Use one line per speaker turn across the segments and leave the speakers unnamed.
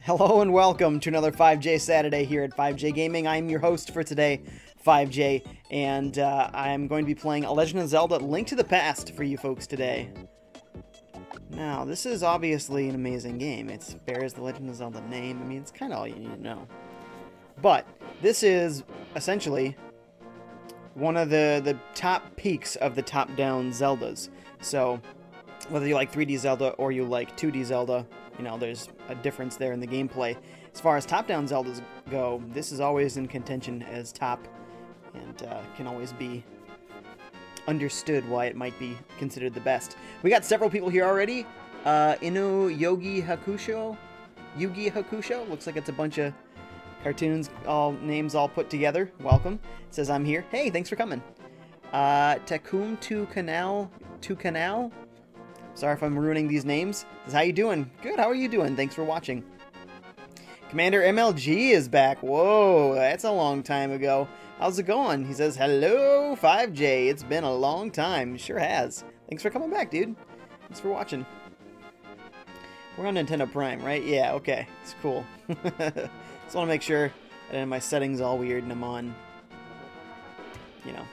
Hello and welcome to another FiveJay Saturday here at FiveJay Gaming. I'm your host for today, FiveJay, and I'm going to be playing A Legend of Zelda: Link to the Past for you folks today. Now, this is obviously an amazing game. It bears the Legend of Zelda name. I mean, it's kind of all you need to know. But this is essentially one of the top peaks of the top-down Zeldas. So, whether you like 3D Zelda or you like 2D Zelda, you know, there's a difference there in the gameplay. As far as top-down Zeldas go, this is always in contention as top, and can always be understood why it might be considered the best. We got several people here already. Inu Yogi Hakusho? Yugi Hakusho? Looks like it's a bunch of cartoons, names all put together. Welcome. It says I'm here. Hey, thanks for coming. Takum to Canal? Sorry if I'm ruining these names. Says, how you doing? Good, how are you doing? Thanks for watching. Commander MLG is back. Whoa, that's a long time ago. How's it going? He says, hello, FiveJay. It's been a long time. Sure has. Thanks for coming back, dude. Thanks for watching. We're on Nintendo Prime, right? Yeah, okay. It's cool. Just want to make sure that my settings all weird and I'm on, you know,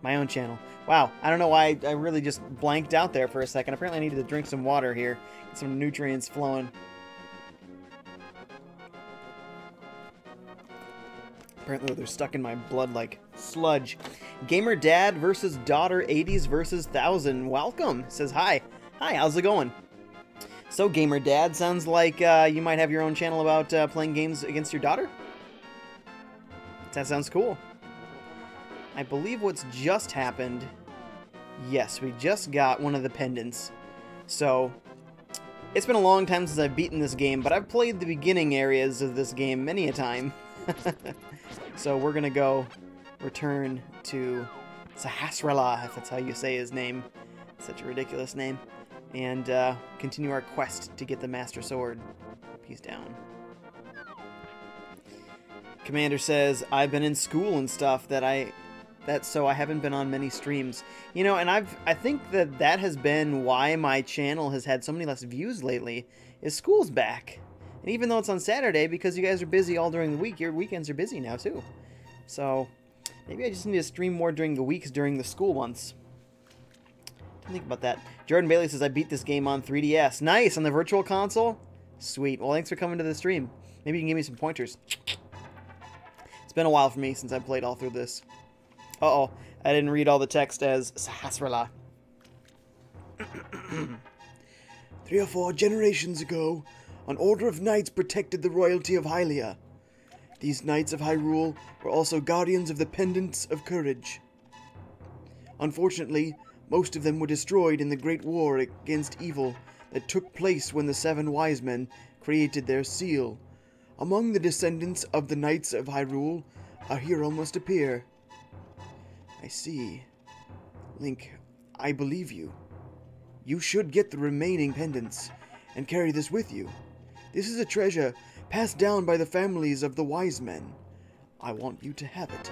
my own channel. Wow, I don't know why I really just blanked out there for a second. Apparently I needed to drink some water here. Get some nutrients flowing. Apparently they're stuck in my blood like sludge. Gamer Dad versus Daughter 80s versus 1000. Welcome. Says hi. Hi, how's it going? So Gamer Dad, sounds like you might have your own channel about playing games against your daughter? That sounds cool. I believe what's just happened, yes, we just got one of the pendants. So, it's been a long time since I've beaten this game, but I've played the beginning areas of this game many a time. So we're gonna go return to Sahasrara, if that's how you say his name. Such a ridiculous name. And continue our quest to get the Master Sword. He's down. Commander says, I've been in school and stuff so I haven't been on many streams. You know, and I think that has been why my channel has had so many less views lately, is school's back. And even though it's on Saturday, because you guys are busy all during the week, your weekends are busy now too. So, maybe I just need to stream more during the weeks during the school months. Didn't think about that. Jordan Bailey says, I beat this game on 3DS. Nice! On the Virtual Console? Sweet. Well, thanks for coming to the stream. Maybe you can give me some pointers. It's been a while for me since I played all through this. Uh-oh, I didn't read all the text as Sahasrara.
3 or 4 generations ago, an order of knights protected the royalty of Hylia. These knights of Hyrule were also guardians of the pendants of courage. Unfortunately, most of them were destroyed in the Great War against evil that took place when the 7 wise men created their seal. Among the descendants of the knights of Hyrule, a hero must appear. I see. Link, I believe you. You should get the remaining pendants and carry this with you. This is a treasure passed down by the families of the wise men. I want you to have it.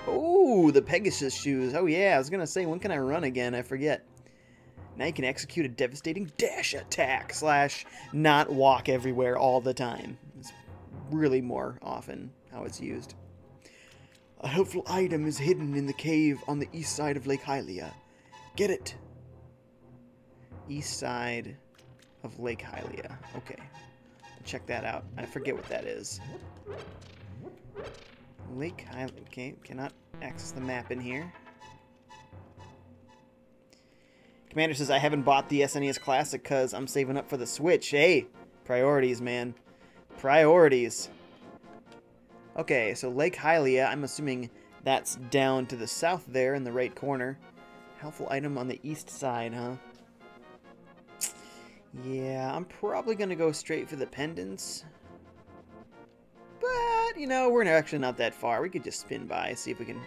Oh, the Pegasus shoes. Oh yeah, I was gonna say, when can I run again? I forget. Now you can execute a devastating dash attack / not walk everywhere all the time. It's really more often how it's used.
A helpful item is hidden in the cave on the east side of Lake Hylia. Get it.
East side of Lake Hylia. Okay. Check that out. I forget what that is. Lake Hylia. Okay, cannot access the map in here. Commander says, I haven't bought the SNES Classic because I'm saving up for the Switch. Hey, priorities, man. Priorities. Okay, so Lake Hylia, I'm assuming that's down to the south there in the right corner. Helpful item on the east side, huh? Yeah, I'm probably going to go straight for the pendants. But, you know, we're actually not that far. We could just spin by, see if we can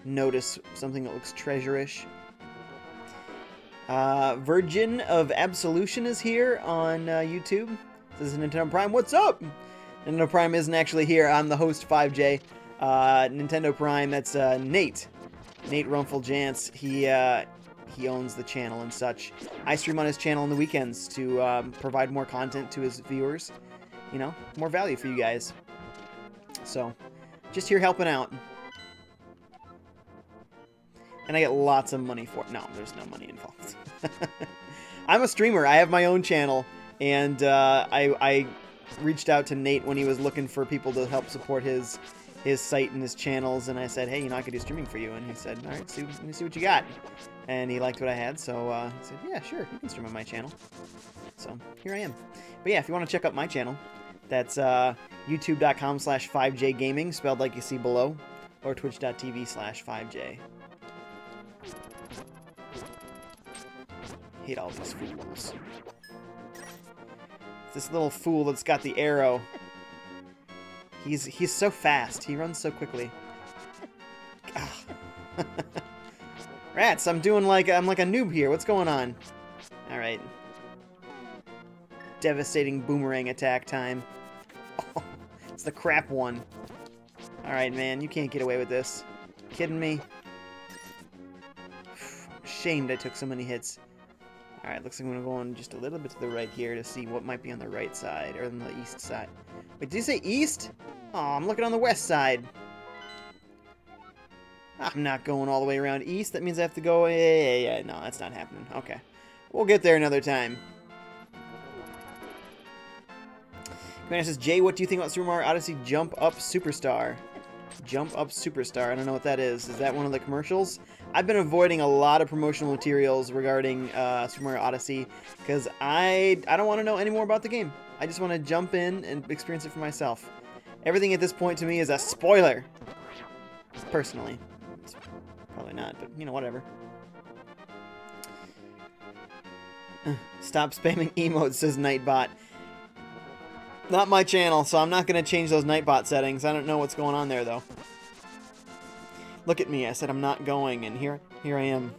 notice something that looks treasure-ish. Virgin of Absolution is here on YouTube. This is Nintendo Prime. What's up? Nintendo Prime isn't actually here. I'm the host, FiveJay. Nintendo Prime, that's Nate. Nate Rumful-Jantz. He owns the channel and such. I stream on his channel on the weekends to provide more content to his viewers. You know, more value for you guys. So, just here helping out. And I get lots of money for it. No, there's no money involved. I'm a streamer. I have my own channel. And I reached out to Nate when he was looking for people to help support his site and his channels. And I said, hey, you know, I could do streaming for you. And he said, all right, let me see what you got. And he liked what I had. So he said, yeah, sure, you can stream on my channel. So here I am. But yeah, if you want to check out my channel, that's youtube.com/FiveJayGaming, spelled like you see below, or twitch.tv/FiveJay. Hate all these fools. This little fool that's got the arrow. He's so fast. He runs so quickly. Rats, I'm like a noob here. What's going on? All right. Devastating boomerang attack time. Oh, it's the crap one. All right, man, you can't get away with this. Kidding me? I'm ashamed I took so many hits. Alright, looks like I'm going to go on just a little bit to the right here to see what might be on the right side, or on the east side. Wait, did you say east? Oh, I'm looking on the west side. I'm not going all the way around east. That means I have to go... Yeah, no, that's not happening. Okay. We'll get there another time. Commander says, Jay, what do you think about Super Mario Odyssey Jump Up Superstar? Jump Up Superstar. I don't know what that is. Is that one of the commercials? I've been avoiding a lot of promotional materials regarding Super Mario Odyssey because I don't want to know any more about the game. I just want to jump in and experience it for myself. Everything at this point to me is a spoiler. Personally. It's probably not, but, you know, whatever. Stop spamming emotes, says Nightbot. Not my channel, so I'm not going to change those Nightbot settings. I don't know what's going on there, though. Look at me. I said I'm not going, and here I am.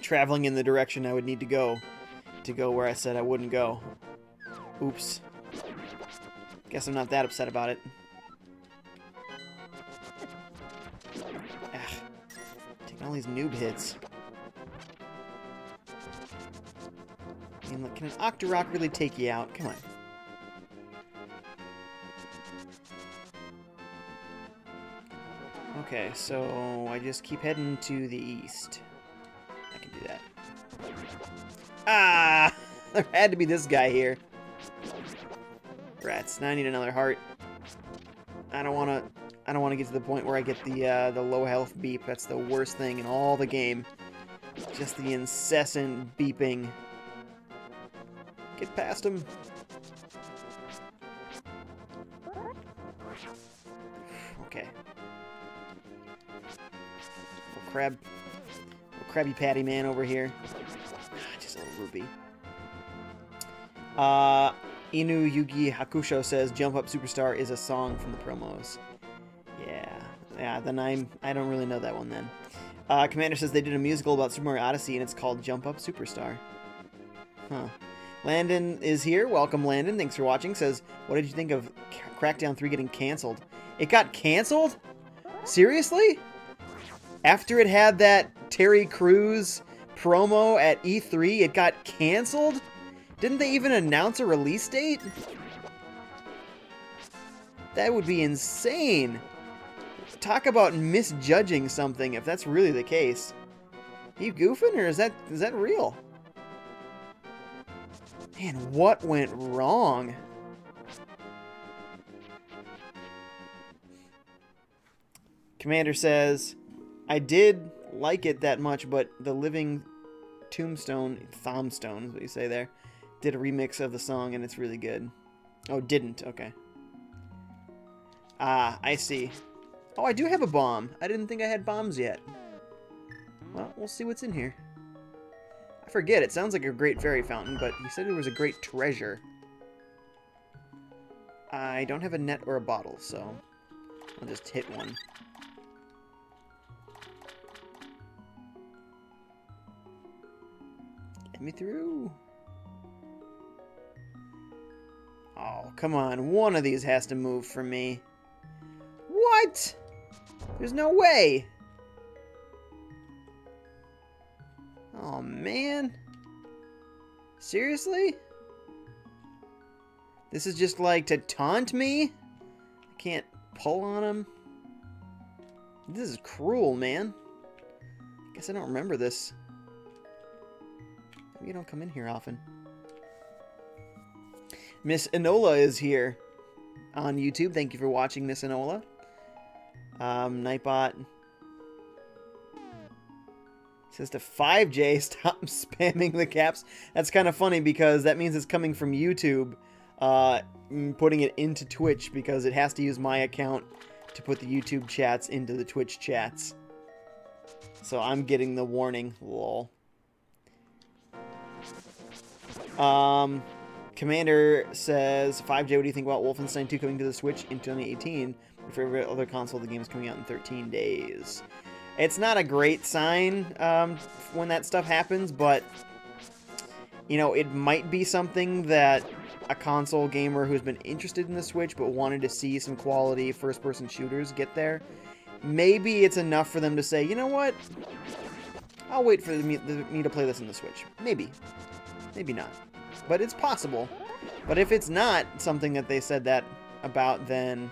Traveling in the direction I would need to go where I said I wouldn't go. Oops. Guess I'm not that upset about it. Ugh. Taking all these noob hits. I mean, look, can an Octorok really take you out? Come on. Okay, so I just keep heading to the east. I can do that. Ah! There had to be this guy here. Rats. Now I need another heart. I don't want to get to the point where I get the low health beep. That's the worst thing in all the game. Just the incessant beeping. Get past him. Okay. Little Krabby Patty man over here. Just a little rupee. Inu Yugi Hakusho says Jump Up Superstar is a song from the promos. Yeah, then I don't really know that one then. Commander says they did a musical about Super Mario Odyssey and it's called Jump Up Superstar. Huh. Landon is here. Welcome, Landon. Thanks for watching. Says, what did you think of Crackdown 3 getting canceled? It got canceled? Seriously? After it had that Terry Crews promo at E3, it got canceled? Didn't they even announce a release date? That would be insane. Talk about misjudging something if that's really the case. Are you goofing or is that real? Man, what went wrong? Commander says, I did like it that much, but the Living Tombstone, Thomstone is what you say there, did a remix of the song and it's really good. Oh, didn't. Okay. Ah, I see. Oh, I do have a bomb. I didn't think I had bombs yet. Well, we'll see what's in here. I forget. It sounds like a great fairy fountain, but he said it was a great treasure. I don't have a net or a bottle, so I'll just hit one. Get me through. Oh, come on. One of these has to move for me. What? There's no way. Oh, man. Seriously? This is just like to taunt me? I can't pull on him? This is cruel, man. Guess I don't remember this. Maybe I don't come in here often. Miss Enola is here on YouTube. Thank you for watching, Miss Enola. Nightbot says to FiveJay, stop spamming the caps. That's kind of funny because that means it's coming from YouTube, putting it into Twitch because it has to use my account to put the YouTube chats into the Twitch chats. So I'm getting the warning. Lol. Commander says, FiveJay, what do you think about Wolfenstein 2 coming to the Switch in 2018? Your favorite other console, the game is coming out in 13 days. It's not a great sign when that stuff happens, but, you know, it might be something that a console gamer who's been interested in the Switch but wanted to see some quality first-person shooters get there. Maybe it's enough for them to say, you know what? I'll wait for me to play this on the Switch. Maybe. Maybe not. But it's possible. But if it's not something that they said that about, then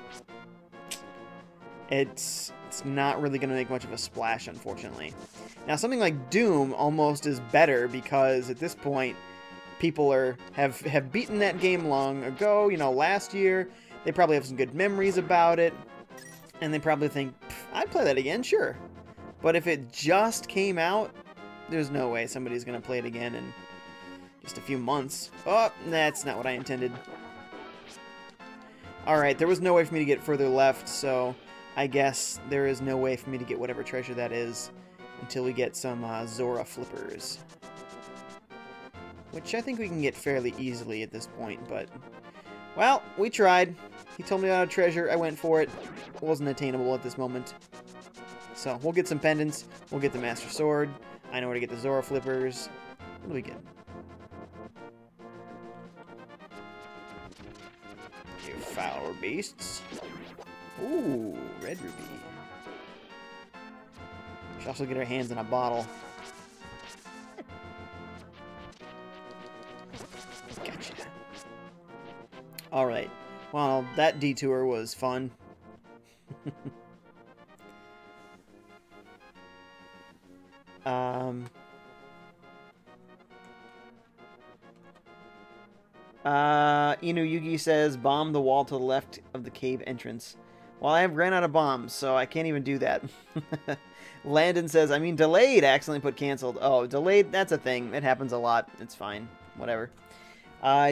it's not really going to make much of a splash, unfortunately. Now, something like Doom almost is better because at this point, people have beaten that game long ago, you know, last year. They probably have some good memories about it. And they probably think, I'd play that again, sure. But if it just came out, there's no way somebody's going to play it again in just a few months. Oh, that's not what I intended. Alright, there was no way for me to get further left, so I guess there is no way for me to get whatever treasure that is until we get some Zora flippers. Which I think we can get fairly easily at this point, but... well, we tried. He told me about a treasure, I went for it. It wasn't attainable at this moment. So, we'll get some pendants, we'll get the Master Sword, I know where to get the Zora flippers. What do we get? You foul beasts. Ooh, red ruby. We should also get our hands in a bottle. Gotcha. Alright. Well, that detour was fun. Inu Yugi says, bomb the wall to the left of the cave entrance. Well, I have ran out of bombs, so I can't even do that. Landon says, I mean, delayed, accidentally put canceled. Oh, delayed, that's a thing. It happens a lot. It's fine. Whatever.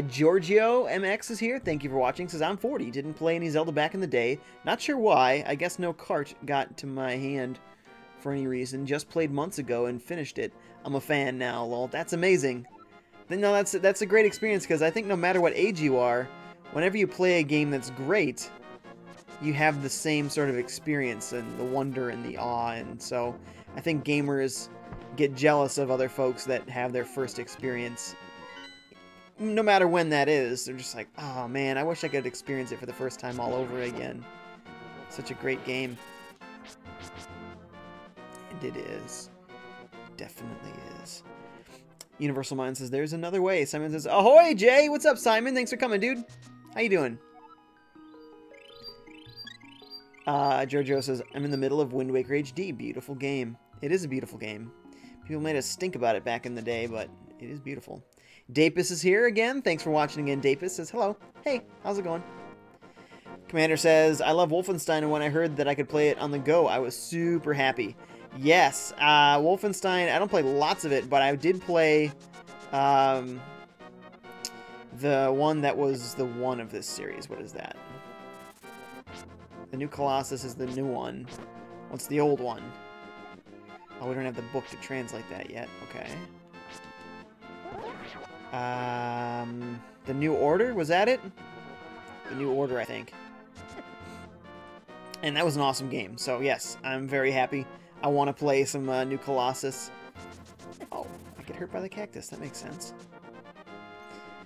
Giorgio MX is here. Thank you for watching. Says, I'm 40. Didn't play any Zelda back in the day. Not sure why. I guess no cart got to my hand for any reason. Just played months ago and finished it. I'm a fan now, lol. That's amazing. No, that's a great experience because I think no matter what age you are, whenever you play a game that's great, you have the same sort of experience and the wonder and the awe. And so I think gamers get jealous of other folks that have their first experience. No matter when that is, they're just like, oh man, I wish I could experience it for the first time all over again. Such a great game. And it is. Definitely is. Universal Mind says, there's another way. Simon says, ahoy, Jay! What's up, Simon? Thanks for coming, dude. How you doing? Giorgio says, I'm in the middle of Wind Waker HD. Beautiful game. It is a beautiful game. People made us stink about it back in the day, but it is beautiful. Dapus is here again. Thanks for watching again. Dapus says hello. Hey, how's it going? Commander says, I love Wolfenstein, and when I heard that I could play it on the go, I was super happy. Yes, Wolfenstein, I don't play lots of it, but I did play the one that was the one of this series. What is that? The New Colossus is the new one. What's the old one? Oh, we don't have the book to translate that yet. Okay. The New Order? Was that it? The New Order, I think. And that was an awesome game. So, yes, I'm very happy. I want to play some New Colossus. Oh, I get hurt by the cactus. That makes sense.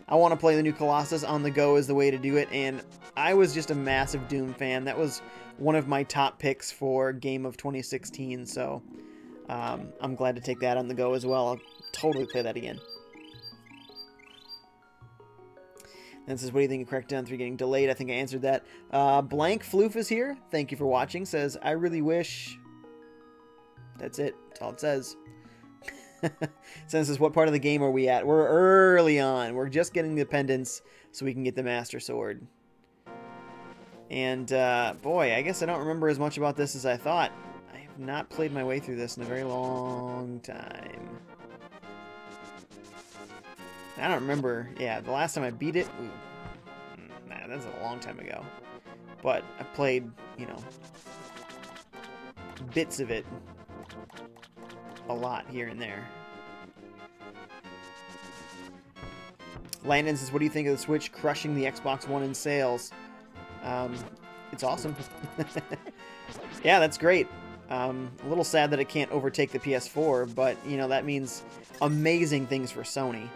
I want to play the New Colossus on the go is the way to do it. And I was just a massive Doom fan. That was one of my top picks for Game of 2016. So, I'm glad to take that on the go as well. I'll totally play that again. And it says, what do you think of Crackdown 3 getting delayed? I think I answered that. Blank Floof is here. Thank you for watching. Says, I really wish... That's it. That's all it says. Says, what part of the game are we at? We're early on. We're just getting the pendants so we can get the Master Sword. And, boy, I guess I don't remember as much about this as I thought. I have not played my way through this in a very long time. I don't remember. Yeah, the last time I beat it... Ooh, nah, that's a long time ago. But I played, you know, bits of it a lot here and there. Landon says, what do you think of the Switch crushing the Xbox One in sales? It's awesome. Yeah, that's great. A little sad that it can't overtake the PS4, but, you know, that means amazing things for Sony.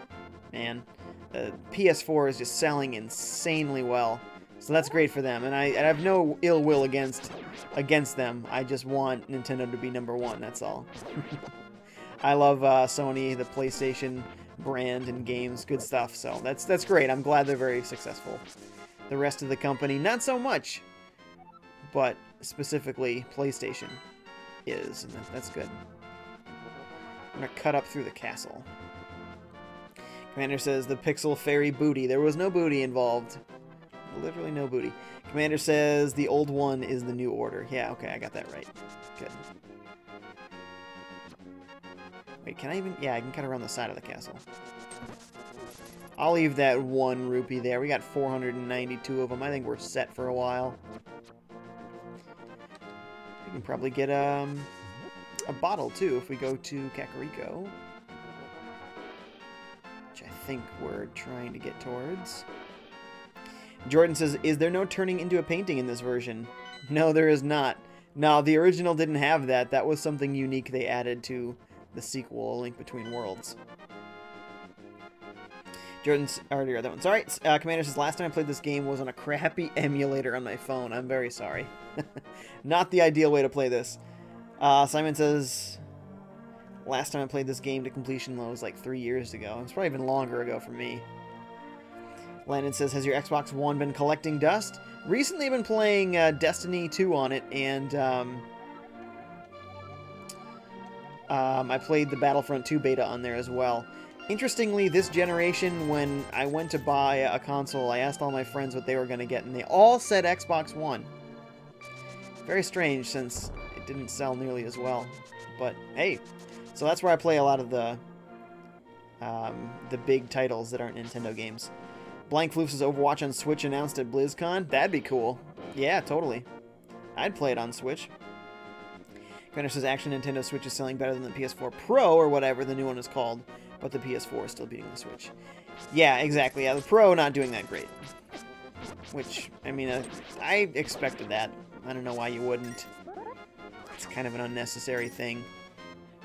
Man, the PS4 is just selling insanely well, so that's great for them. And I have no ill will against them. I just want Nintendo to be #1. That's all. I love Sony, the PlayStation brand and games, good stuff. So that's great. I'm glad they're very successful. The rest of the company, not so much, but specifically PlayStation is, and that's good. I'm gonna cut up through the castle. Commander says, the Pixel Fairy booty. There was no booty involved. Literally no booty. Commander says, the old one is the New Order. Yeah, okay, I got that right. Good. Wait, can I even... Yeah, I can cut around the side of the castle. I'll leave that 1 rupee there. We got 492 of them. I think we're set for a while. We can probably get a bottle, too, if we go to Kakariko. I think we're trying to get towards. Jordan says, is there no turning into a painting in this version? No, there is not. No, the original didn't have that. That was something unique they added to the sequel, A Link Between Worlds. Jordan's already read that one. Sorry, Commander says, last time I played this game was on a crappy emulator on my phone. I'm very sorry. Not the ideal way to play this. Simon says... Last time I played this game to completion was like 3 years ago. It's probably even longer ago for me. Landon says, has your Xbox One been collecting dust? Recently I've been playing Destiny 2 on it, and I played the Battlefront 2 beta on there as well. Interestingly, this generation, when I went to buy a console, I asked all my friends what they were going to get, and they all said Xbox One. Very strange, since it didn't sell nearly as well. But, hey... So that's where I play a lot of the big titles that aren't Nintendo games. Blank Floof says Overwatch on Switch announced at BlizzCon. That'd be cool. Yeah, totally. I'd play it on Switch. Commander says actually Nintendo Switch is selling better than the PS4 Pro or whatever the new one is called, but the PS4 is still beating the Switch. Yeah, exactly. Yeah, the Pro not doing that great. Which, I mean, I expected that. I don't know why you wouldn't. It's kind of an unnecessary thing.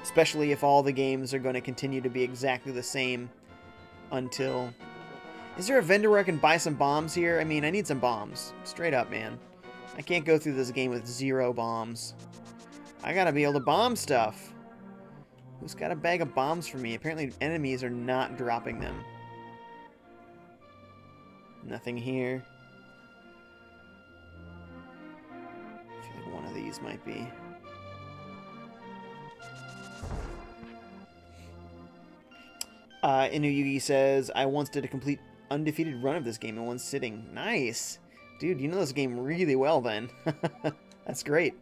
Especially if all the games are going to continue to be exactly the same until... Is there a vendor where I can buy some bombs here? I mean, I need some bombs. Straight up, man. I can't go through this game with 0 bombs. I gotta be able to bomb stuff. Who's got a bag of bombs for me? Apparently enemies are not dropping them. Nothing here. I feel like one of these might be... Inuyugi says, I once did a complete undefeated run of this game in one sitting. Nice. Dude, you know this game really well then. That's great.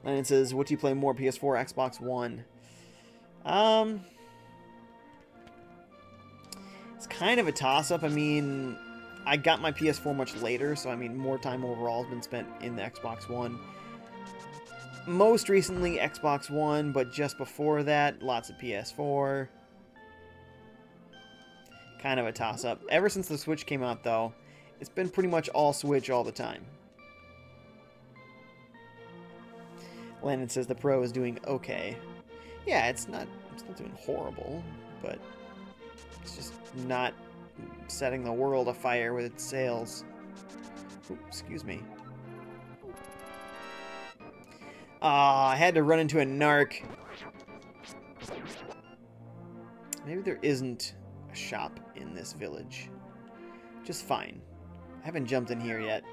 Lennon says, what do you play more, PS4 Xbox One? It's kind of a toss-up. I mean, I got my PS4 much later, so I mean, more time overall has been spent in the Xbox One. Most recently, Xbox One, but just before that, lots of PS4. Kind of a toss-up. Ever since the Switch came out, though, it's been pretty much all Switch all the time. Landon says the Pro is doing okay. Yeah, it's not doing horrible, but it's just not setting the world afire with its sales. Ooh, excuse me. I had to run into a narc. Maybe there isn't a shop in this village. Just fine. I haven't jumped in here yet.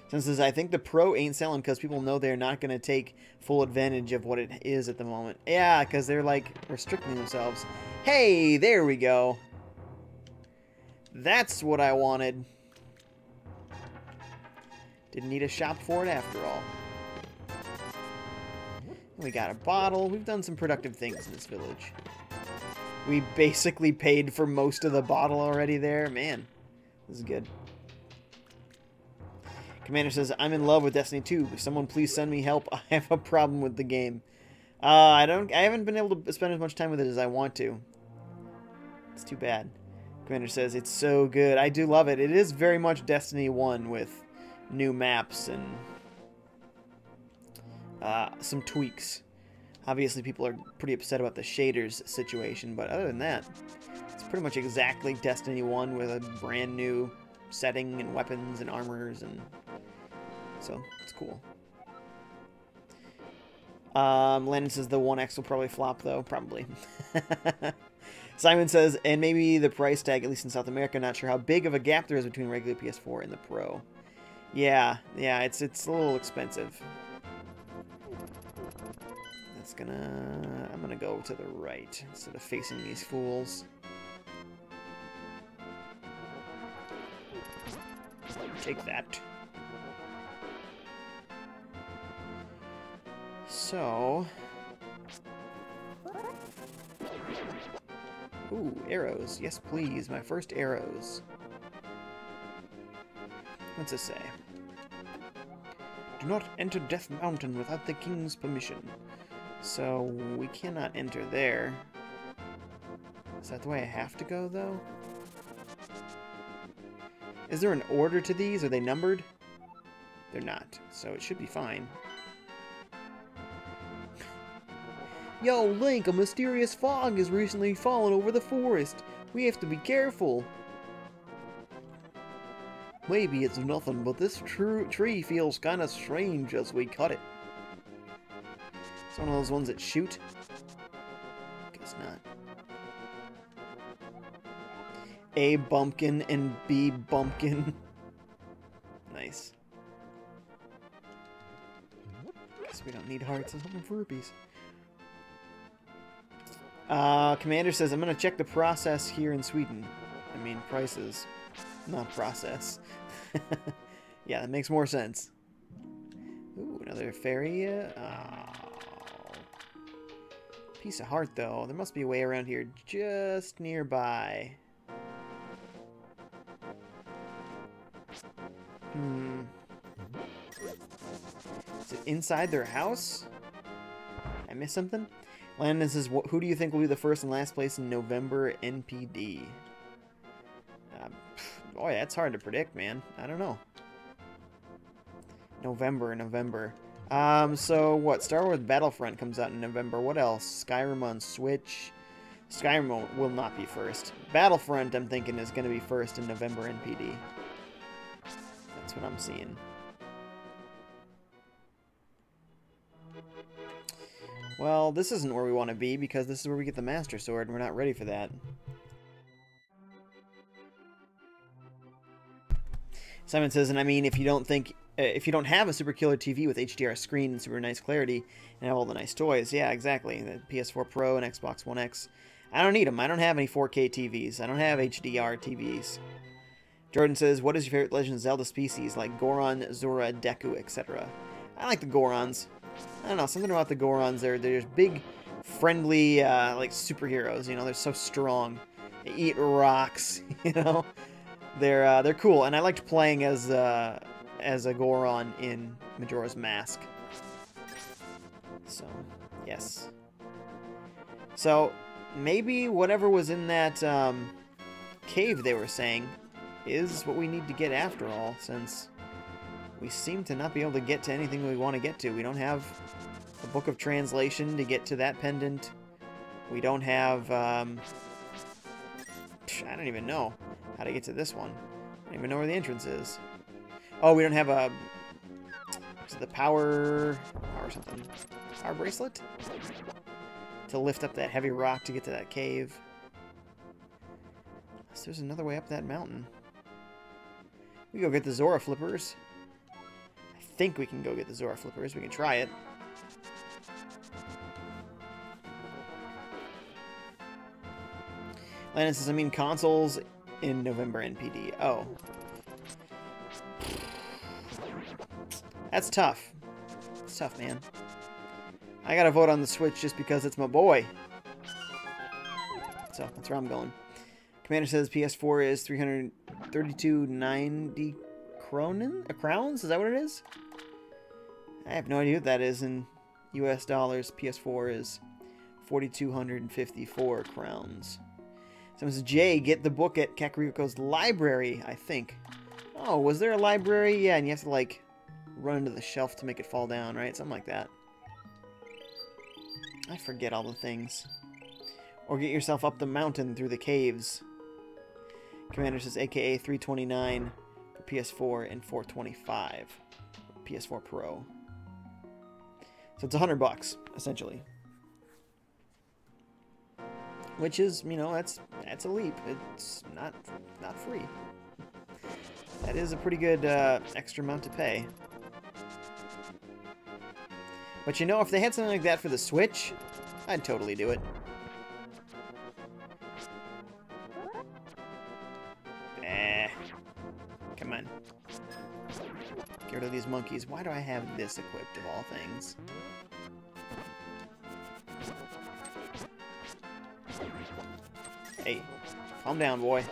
Since I think the Pro ain't selling because people know they're not going to take full advantage of what it is at the moment. Yeah, because they're, like, restricting themselves. Hey, there we go. That's what I wanted. Didn't need a shop for it after all. We got a bottle. We've done some productive things in this village. We basically paid for most of the bottle already there. Man, this is good. Commander says, I'm in love with Destiny 2. Someone please send me help. I have a problem with the game. I haven't been able to spend as much time with it as I want to. It's too bad. Commander says, it's so good. I do love it. It is very much Destiny 1 with new maps and some tweaks. Obviously, people are pretty upset about the shaders situation, but other than that, it's pretty much exactly Destiny 1 with a brand new setting and weapons and armors, and so it's cool. Landon says the 1X will probably flop, though. Probably. Simon says, and maybe the price tag, at least in South America. Not sure how big of a gap there is between regular PS4 and the Pro. Yeah, it's a little expensive. I'm gonna go to the right instead of facing these fools. Take that. So, ooh, arrows. Yes, please. My first arrows. What's this say? Do not enter Death Mountain without the king's permission. So, we cannot enter there. Is that the way I have to go, though? Is there an order to these? Are they numbered? They're not, so it should be fine. Yo, Link, a mysterious fog has recently fallen over the forest. We have to be careful. Maybe it's nothing, but this tree feels kind of strange as we cut it. It's one of those ones that shoot? Guess not. A bumpkin and B bumpkin. Nice. Guess we don't need hearts. I'm hoping for rupees. Commander says, I'm going to check the process here in Sweden. I mean, prices, not process. Yeah, that makes more sense. Ooh, another fairy. Piece of heart, though. There must be a way around here just nearby. Is it inside their house? I missed something? Landon says, who do you think will be the first and last place in November NPD? Boy, that's hard to predict, man. I don't know. November. So what? Star Wars Battlefront comes out in November. What else? Skyrim on Switch. Skyrim will not be first. Battlefront, I'm thinking, is going to be first in November NPD. That's what I'm seeing. Well, this isn't where we want to be because this is where we get the Master Sword, and we're not ready for that. Simon says, and I mean, if you don't think if you don't have a super killer TV with HDR screen and super nice clarity and have all the nice toys, yeah, exactly. The PS4 Pro and Xbox One X, I don't need them. I don't have any 4K TVs. I don't have HDR TVs. Jordan says, what is your favorite Legend of Zelda species, like Goron, Zora, Deku, etc.? I like the Gorons. I don't know, something about the Gorons. They're just big, friendly, like superheroes. You know, they're so strong. They eat rocks. You know, they're cool. And I liked playing as a Goron in Majora's Mask. So, yes. So maybe whatever was in that cave they were saying is what we need to get after all, since we seem to not be able to get to anything we want to get to. We don't have a book of translation to get to that pendant. We don't have, I don't even know how to get to this one. I don't even know where the entrance is. Oh, we don't have a, is it the power something? Power bracelet? To lift up that heavy rock to get to that cave. So there's another way up that mountain. We go get the Zora flippers. I think we can go get the Zora flippers. We can try it. Landon says, I mean consoles in November NPD. Oh. That's tough. It's tough, man. I gotta vote on the Switch just because it's my boy. So, that's where I'm going. Commander says PS4 is 332.90 crowns? Is that what it is? I have no idea what that is in US dollars. PS4 is 4,254 crowns. Someone says, Jay, get the book at Kakariko's library, I think. Oh, was there a library? Yeah, and you have to, like, run into the shelf to make it fall down, right? Something like that. I forget all the things. Or get yourself up the mountain through the caves. Commander says AKA 329 for PS4 and 425 for PS4 Pro. So it's $100 essentially. Which is, you know, that's a leap. It's not free. That is a pretty good extra amount to pay. But you know, if they had something like that for the Switch, I'd totally do it. Come on. Get rid of these monkeys. Why do I have this equipped of all things? Hey, calm down, boy.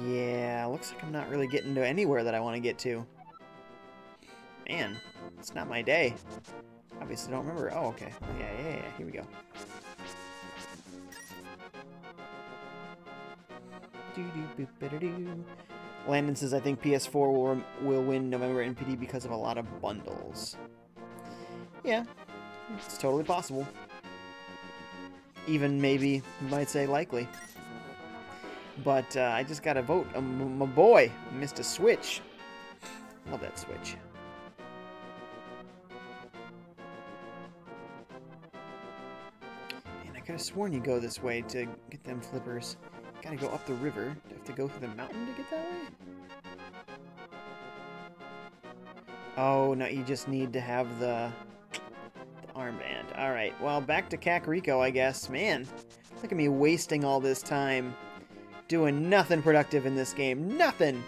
Yeah, looks like I'm not really getting to anywhere that I want to get to. Man, it's not my day. Obviously don't remember. Oh, okay. Yeah. Here we go. Landon says, I think PS4 will win November NPD because of a lot of bundles. Yeah, it's totally possible. Even maybe, you might say likely. But I just gotta vote. My boy, Mr. Switch. Love that Switch. Man, I could have sworn you go this way to get them flippers. Gotta go up the river. Do I have to go through the mountain to get that way? Oh, no, you just need to have the armband. Alright, well, back to Kakariko, I guess. Man, look at me wasting all this time doing nothing productive in this game. Nothing!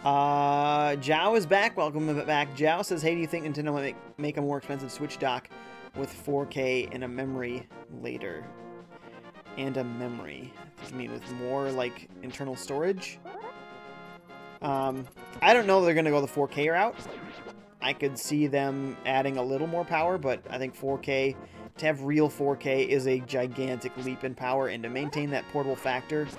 Zhao is back. Welcome back. Zhao says, hey, do you think Nintendo might make a more expensive Switch dock with 4K and a memory later? And a memory. You mean with more, like, internal storage? I don't know if they're going to go the 4K route. I could see them adding a little more power, but I think 4K, to have real 4K is a gigantic leap in power, and to maintain that portable factor,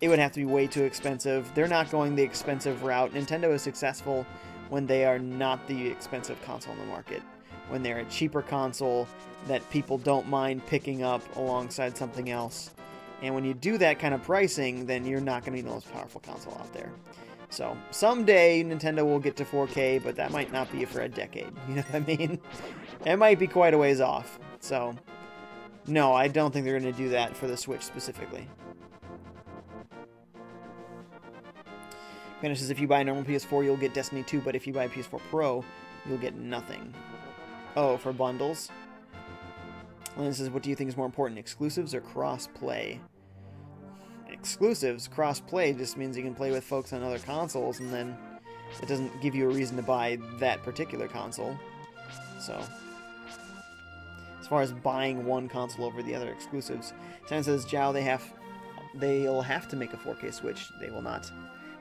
it would have to be way too expensive. They're not going the expensive route. Nintendo is successful when they are not the expensive console in the market. When they're a cheaper console that people don't mind picking up alongside something else. And when you do that kind of pricing, then you're not going to be the most powerful console out there. So, someday Nintendo will get to 4K, but that might not be for a decade. You know what I mean? It might be quite a ways off. So, No, I don't think they're going to do that for the Switch specifically. Panda says if you buy a normal PS4, you'll get Destiny 2, but if you buy a PS4 Pro, you'll get nothing. Oh, for bundles? Lynn says, what do you think is more important, exclusives or cross-play? Exclusives, cross-play just means you can play with folks on other consoles, and then it doesn't give you a reason to buy that particular console. So, as far as buying one console over the other exclusives, Sam says, Jow, they'll have to make a 4K Switch. They will not.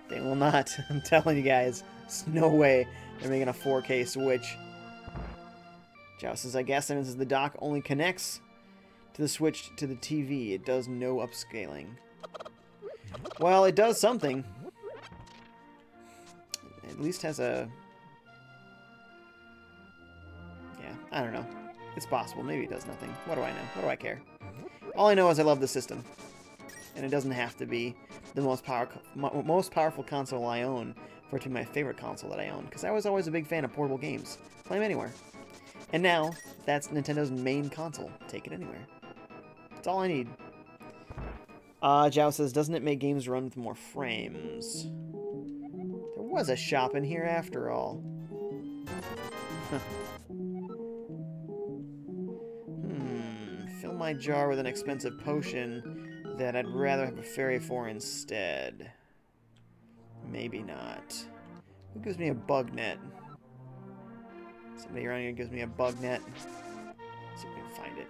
They will not. I'm telling you guys, there's no way they're making a 4K Switch. Jow says, I guess, Simon says, the dock only connects to the Switch to the TV. It does no upscaling. Well, it does something. It at least has a... Yeah, I don't know. It's possible. Maybe it does nothing. What do I know? What do I care? All I know is I love the system. And it doesn't have to be the most powerful console I own for it to be my favorite console that I own. Because I was always a big fan of portable games. Play them anywhere. And now, that's Nintendo's main console. Take it anywhere. That's all I need. Jow says, doesn't it make games run with more frames? There was a shop in here after all. Fill my jar with an expensive potion that I'd rather have a fairy for instead. Maybe not. Who gives me a bug net? Somebody around here gives me a bug net. Let's see if we can find it.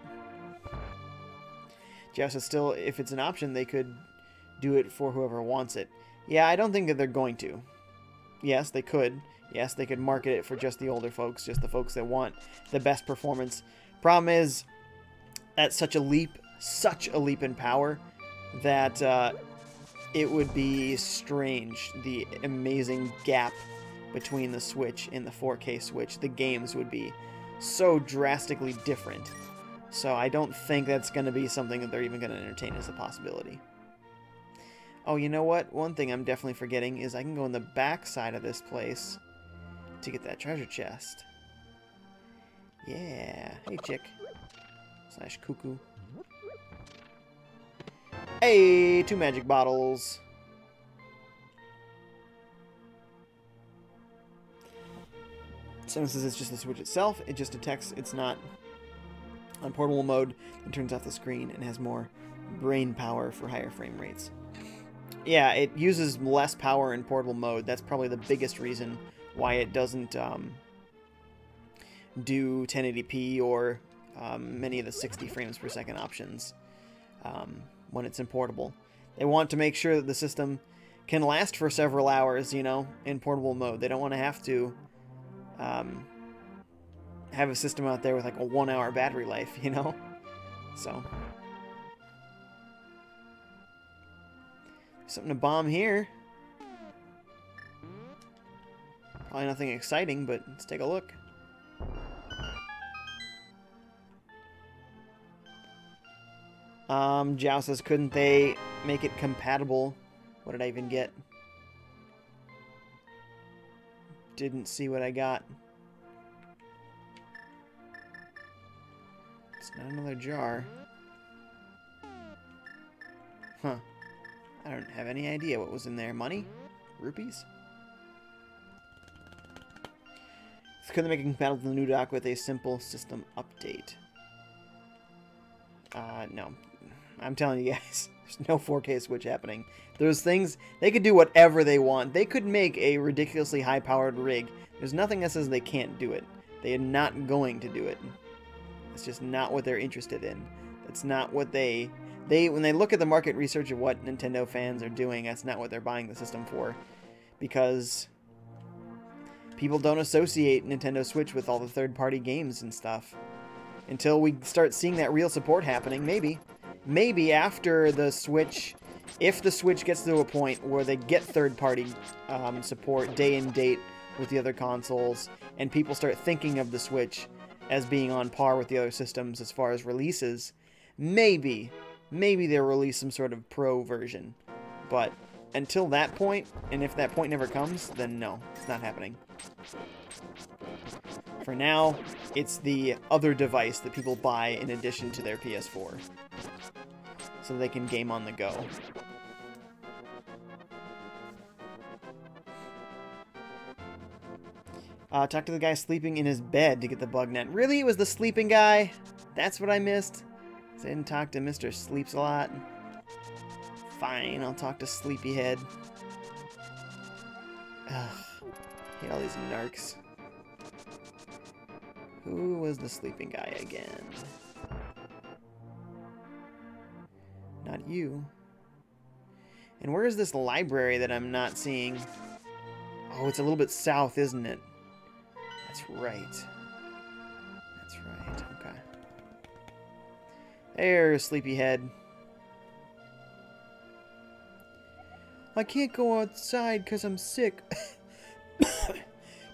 Jeff says still, if it's an option, they could do it for whoever wants it. Yeah, I don't think that they're going to. Yes, they could. Yes, they could market it for just the older folks, just the folks that want the best performance. Problem is, that's such a leap in power, that it would be strange, the amazing gap between the Switch and the 4K Switch. The games would be so drastically different. So I don't think that's going to be something that they're even going to entertain as a possibility. Oh, you know what? One thing I'm definitely forgetting is I can go in the back side of this place to get that treasure chest. Yeah. Hey, chick. Slash cuckoo. Hey, 2 magic bottles. Someone says it's just the Switch itself. It just detects it's not on portable mode and turns off the screen and has more brain power for higher frame rates. Yeah, it uses less power in portable mode. That's probably the biggest reason why it doesn't do 1080p or many of the 60 frames per second options when it's in portable. They want to make sure that the system can last for several hours, you know, in portable mode. They don't want to have to have a system out there with like a 1-hour battery life, you know? So. Something to bomb here. Probably nothing exciting, but let's take a look. Jow says, couldn't they make it compatible? What did I even get? Didn't see what I got. It's not another jar. Huh. I don't have any idea what was in there. Money? Rupees? Couldn't make it compatible to the new dock with a simple system update. No. I'm telling you guys, there's no 4K Switch happening. Those things, they could do whatever they want. They could make a ridiculously high-powered rig. There's nothing that says they can't do it. They are not going to do it. It's just not what they're interested in. It's not what when they look at the market research of what Nintendo fans are doing, that's not what they're buying the system for. Because people don't associate Nintendo Switch with all the third-party games and stuff. Until we start seeing that real support happening, maybe. Maybe after the Switch, if the Switch gets to a point where they get third-party support day and date with the other consoles, and people start thinking of the Switch as being on par with the other systems as far as releases, maybe they'll release some sort of pro version. But until that point, and if that point never comes, then no, it's not happening. For now, it's the other device that people buy in addition to their PS4. So they can game on the go. Talk to the guy sleeping in his bed to get the bug net. Really? It was the sleeping guy? That's what I missed? I didn't talk to Mr. Sleeps a lot. Fine, I'll talk to Sleepyhead. Ugh. Hate all these narcs. Who was the sleeping guy again? Not you. And where is this library that I'm not seeing? Oh, it's a little bit south, isn't it? That's right. That's right, okay. There's Sleepyhead. I can't go outside because I'm sick.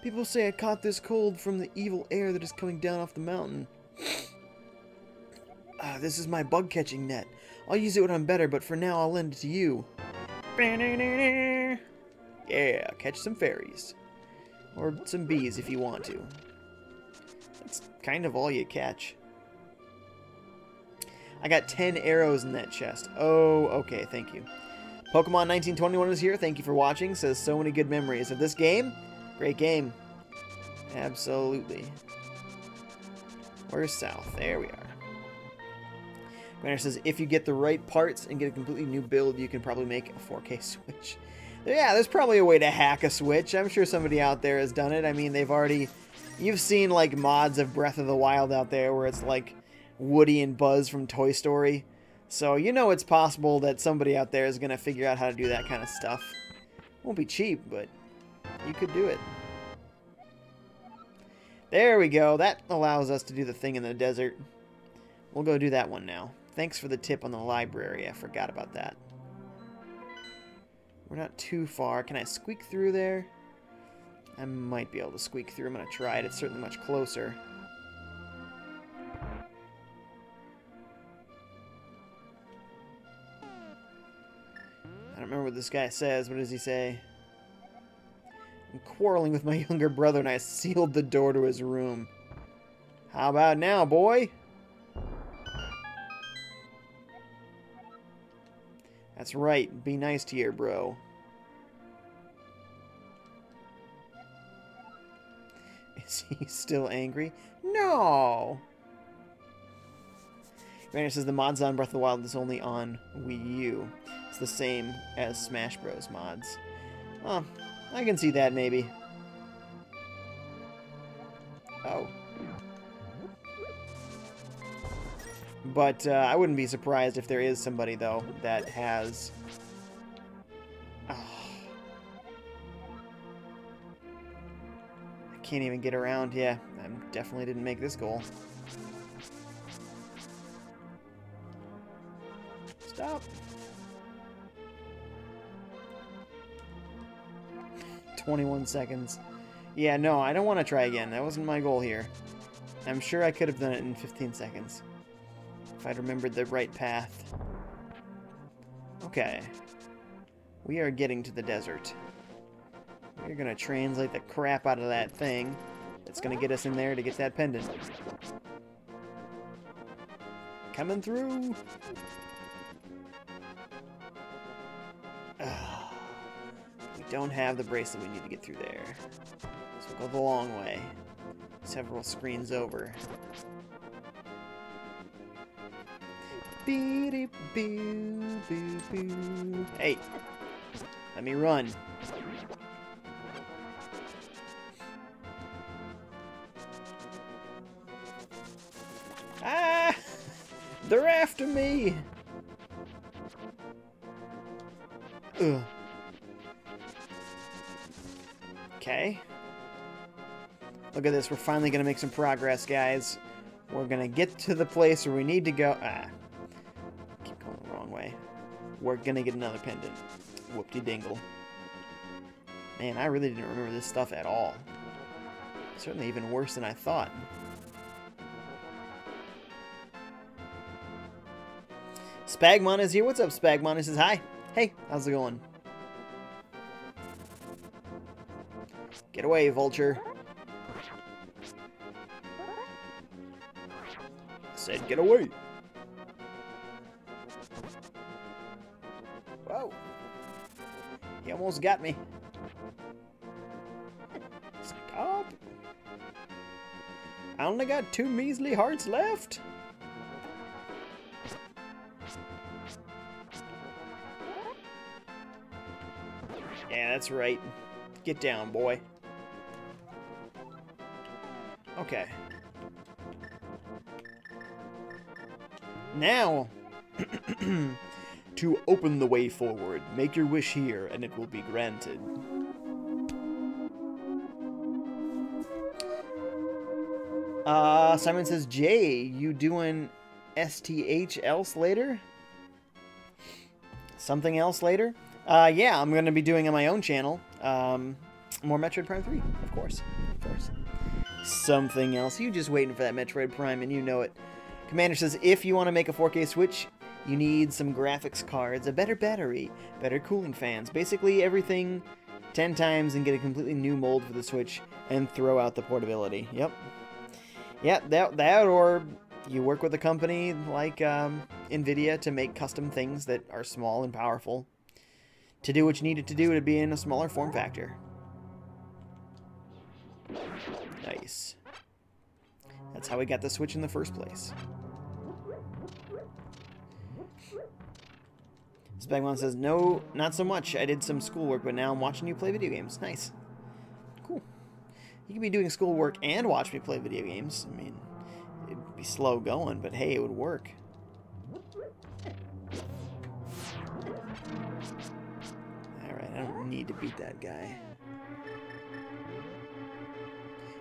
People say I caught this cold from the evil air that is coming down off the mountain. This is my bug-catching net. I'll use it when I'm better, but for now I'll lend it to you. Yeah, catch some fairies. Or some bees if you want to. That's kind of all you catch. I got 10 arrows in that chest. Oh, okay, thank you. Pokemon 1921 is here. Thank you for watching. Says so many good memories of this game. Great game. Absolutely. Where's south? There we are. Granner says, if you get the right parts and get a completely new build, you can probably make a 4K Switch. Yeah, there's probably a way to hack a Switch. I'm sure somebody out there has done it. I mean, they've already... You've seen, like, mods of Breath of the Wild out there where it's, like, Woody and Buzz from Toy Story. So, you know it's possible that somebody out there is going to figure out how to do that kind of stuff. Won't be cheap, but you could do it. There we go. That allows us to do the thing in the desert. We'll go do that one now. Thanks for the tip on the library. I forgot about that. We're not too far. Can I squeak through there? I might be able to squeak through. I'm going to try it. It's certainly much closer. I don't remember what this guy says. What does he say? I'm quarreling with my younger brother and I sealed the door to his room. How about now, boy? That's right. Be nice to your bro. Is he still angry? No! Granny says the mods on Breath of the Wild is only on Wii U. It's the same as Smash Bros. Mods. Oh, I can see that maybe. Oh. But I wouldn't be surprised if there is somebody, though, that has... Oh. I can't even get around. Yeah, I definitely didn't make this goal. Stop. 21 seconds. Yeah, no, I don't want to try again. That wasn't my goal here. I'm sure I could have done it in 15 seconds. If I'd remembered the right path. Okay. We are getting to the desert. We're going to translate the crap out of that thing. That's going to get us in there to get that pendant. Coming through! We don't have the bracelet we need to get through there. So we'll go the long way. Several screens over. Hey! Let me run. Ah! They're after me! Ugh. Okay. Look at this. We're finally going to make some progress, guys. We're going to get to the place where we need to go. Ah. Keep going the wrong way. We're going to get another pendant. Whoop-de-dingle. Man, I really didn't remember this stuff at all. Certainly even worse than I thought. Spagmon is here. What's up, Spagmon? He says hi. Hey, how's it going? Get away, vulture.
said get away.
Whoa. He almost got me. Stop. I only got 2 measly hearts left. Yeah, that's right. Get down, boy. Okay. Now,
to open the way forward, make your wish here and it will be granted.
Simon says, Jay, you doing STH else later? Something else later? Yeah, I'm going to be doing on my own channel. More Metroid Prime 3, of course. Of course. Something else. You just waiting for that Metroid Prime and you know it. Commander says, if you want to make a 4K Switch, you need some graphics cards, a better battery, better cooling fans, basically everything 10 times and get a completely new mold for the Switch and throw out the portability. Yep. Yeah, that or you work with a company like NVIDIA to make custom things that are small and powerful to do what you need it to do to be in a smaller form factor. Nice. That's how we got the Switch in the first place. Spagmon says, no, not so much. I did some schoolwork, but now I'm watching you play video games. Nice. Cool. You can be doing schoolwork and watch me play video games. I mean, it'd be slow going, but hey, it would work. Alright, I don't need to beat that guy.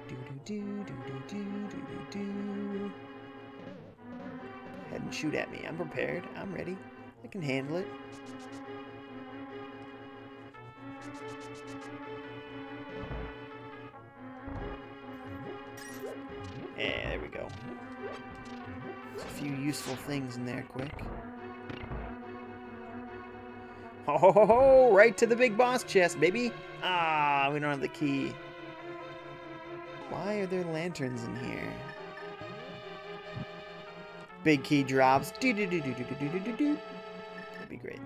Do-do-do-do-do-do-do-do. Go ahead and shoot at me. I'm prepared. I'm ready. I can handle it. Yeah, there we go. There's a few useful things in there, quick. Ho ho ho ho! Right to the big boss chest, baby! Ah, we don't have the key. Why are there lanterns in here? Big key drops. Do do do do do do do do do. That'd be great.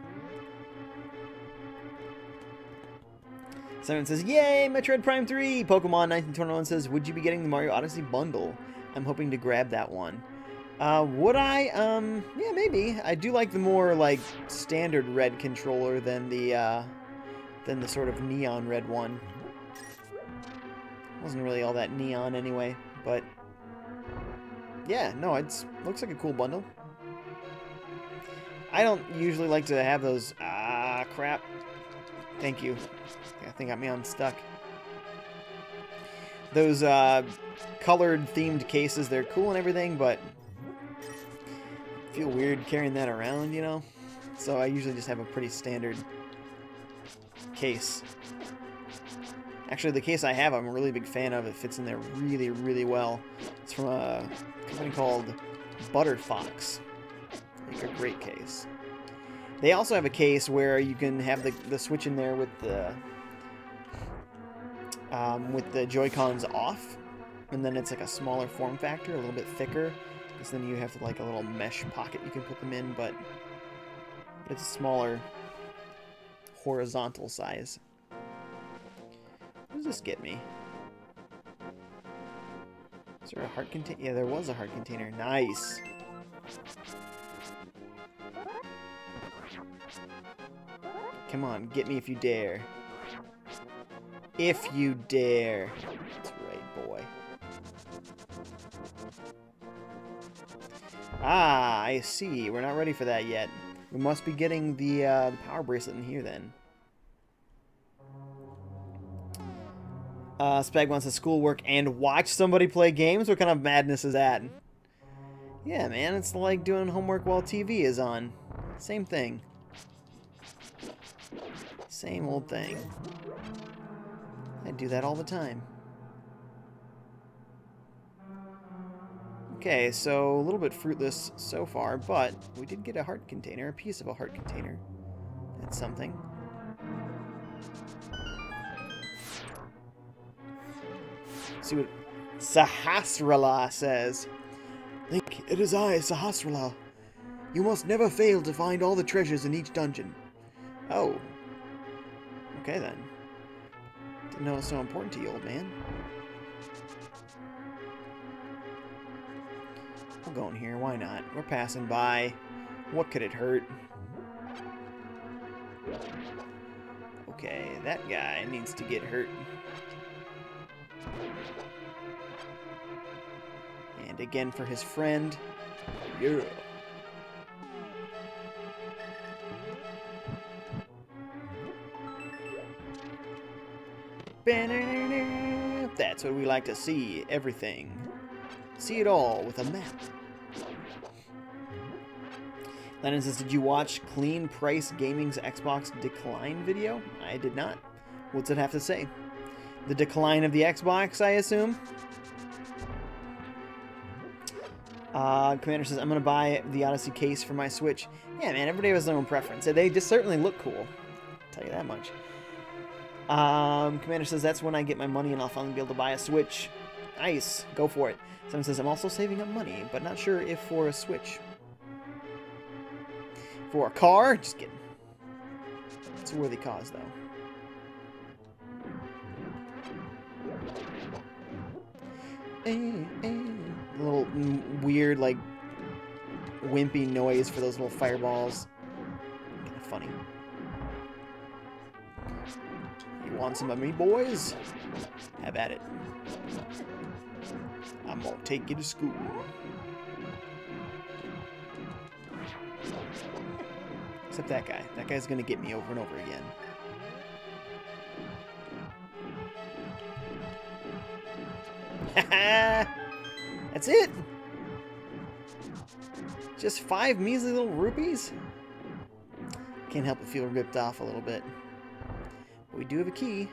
Simon says, yay, Metroid Prime 3! Pokemon 1921 says, would you be getting the Mario Odyssey bundle? I'm hoping to grab that one. Would I? Yeah, maybe. I do like the more, like, standard red controller than the sort of neon red one. Wasn't really all that neon anyway, but yeah, no, it looks like a cool bundle. I don't usually like to have those. Ah, crap. Thank you. That thing got me unstuck. Those colored themed cases, they're cool and everything, but I feel weird carrying that around, you know? So I usually just have a pretty standard case. Actually, the case I have, I'm a really big fan of. It fits in there really, really well. It's from a company called Butterfox. Make a great case. They also have a case where you can have the Switch in there with the Joy-Cons off, and then it's like a smaller form factor, a little bit thicker, because then you have like a little mesh pocket you can put them in, but it's a smaller horizontal size. What does this get me? Is there a heart container? Yeah, there was a heart container. Nice. Come on, get me if you dare. If you dare. That's right, boy. Ah, I see. We're not ready for that yet. We must be getting the power bracelet in here then. Spag wants to schoolwork and watch somebody play games? What kind of madness is that? Yeah, man, it's like doing homework while TV is on. Same thing. Same old thing. I do that all the time. Okay, so a little bit fruitless so far, but we did get a heart container, a piece of a heart container. That's something. Let's see what Sahasrala says. Link,
It is I, Sahasrara. You must never fail to find all the treasures in each dungeon.
Oh. Okay, then. Didn't know it was so important to you, old man. We'll go in here. Why not? We're passing by. What could it hurt? Okay, that guy needs to get hurt. And again for his friend.
Yeah.
That's what we like to see. Everything. See it all with a map. Lennon says, did you watch Clean Price Gaming's Xbox decline video? I did not. What's it have to say? The decline of the Xbox, I assume? Commander says, I'm going to buy the Odyssey case for my Switch. Yeah, man, everybody has their own preference. They just certainly look cool. I'll tell you that much. Commander says, that's when I get my money and I'll finally be able to buy a Switch. Nice. Go for it. Someone says, I'm also saving up money, but not sure if for a Switch. For a car? Just kidding. It's a worthy cause, though. A little weird, like, wimpy noise for those little fireballs. Kind of funny. You want some of me, boys? Have at it. I'm gonna take you to school. Except that guy. That guy's gonna get me over and over again. That's it? Just 5 measly little rupees? Can't help but feel ripped off a little bit. But we do have a key.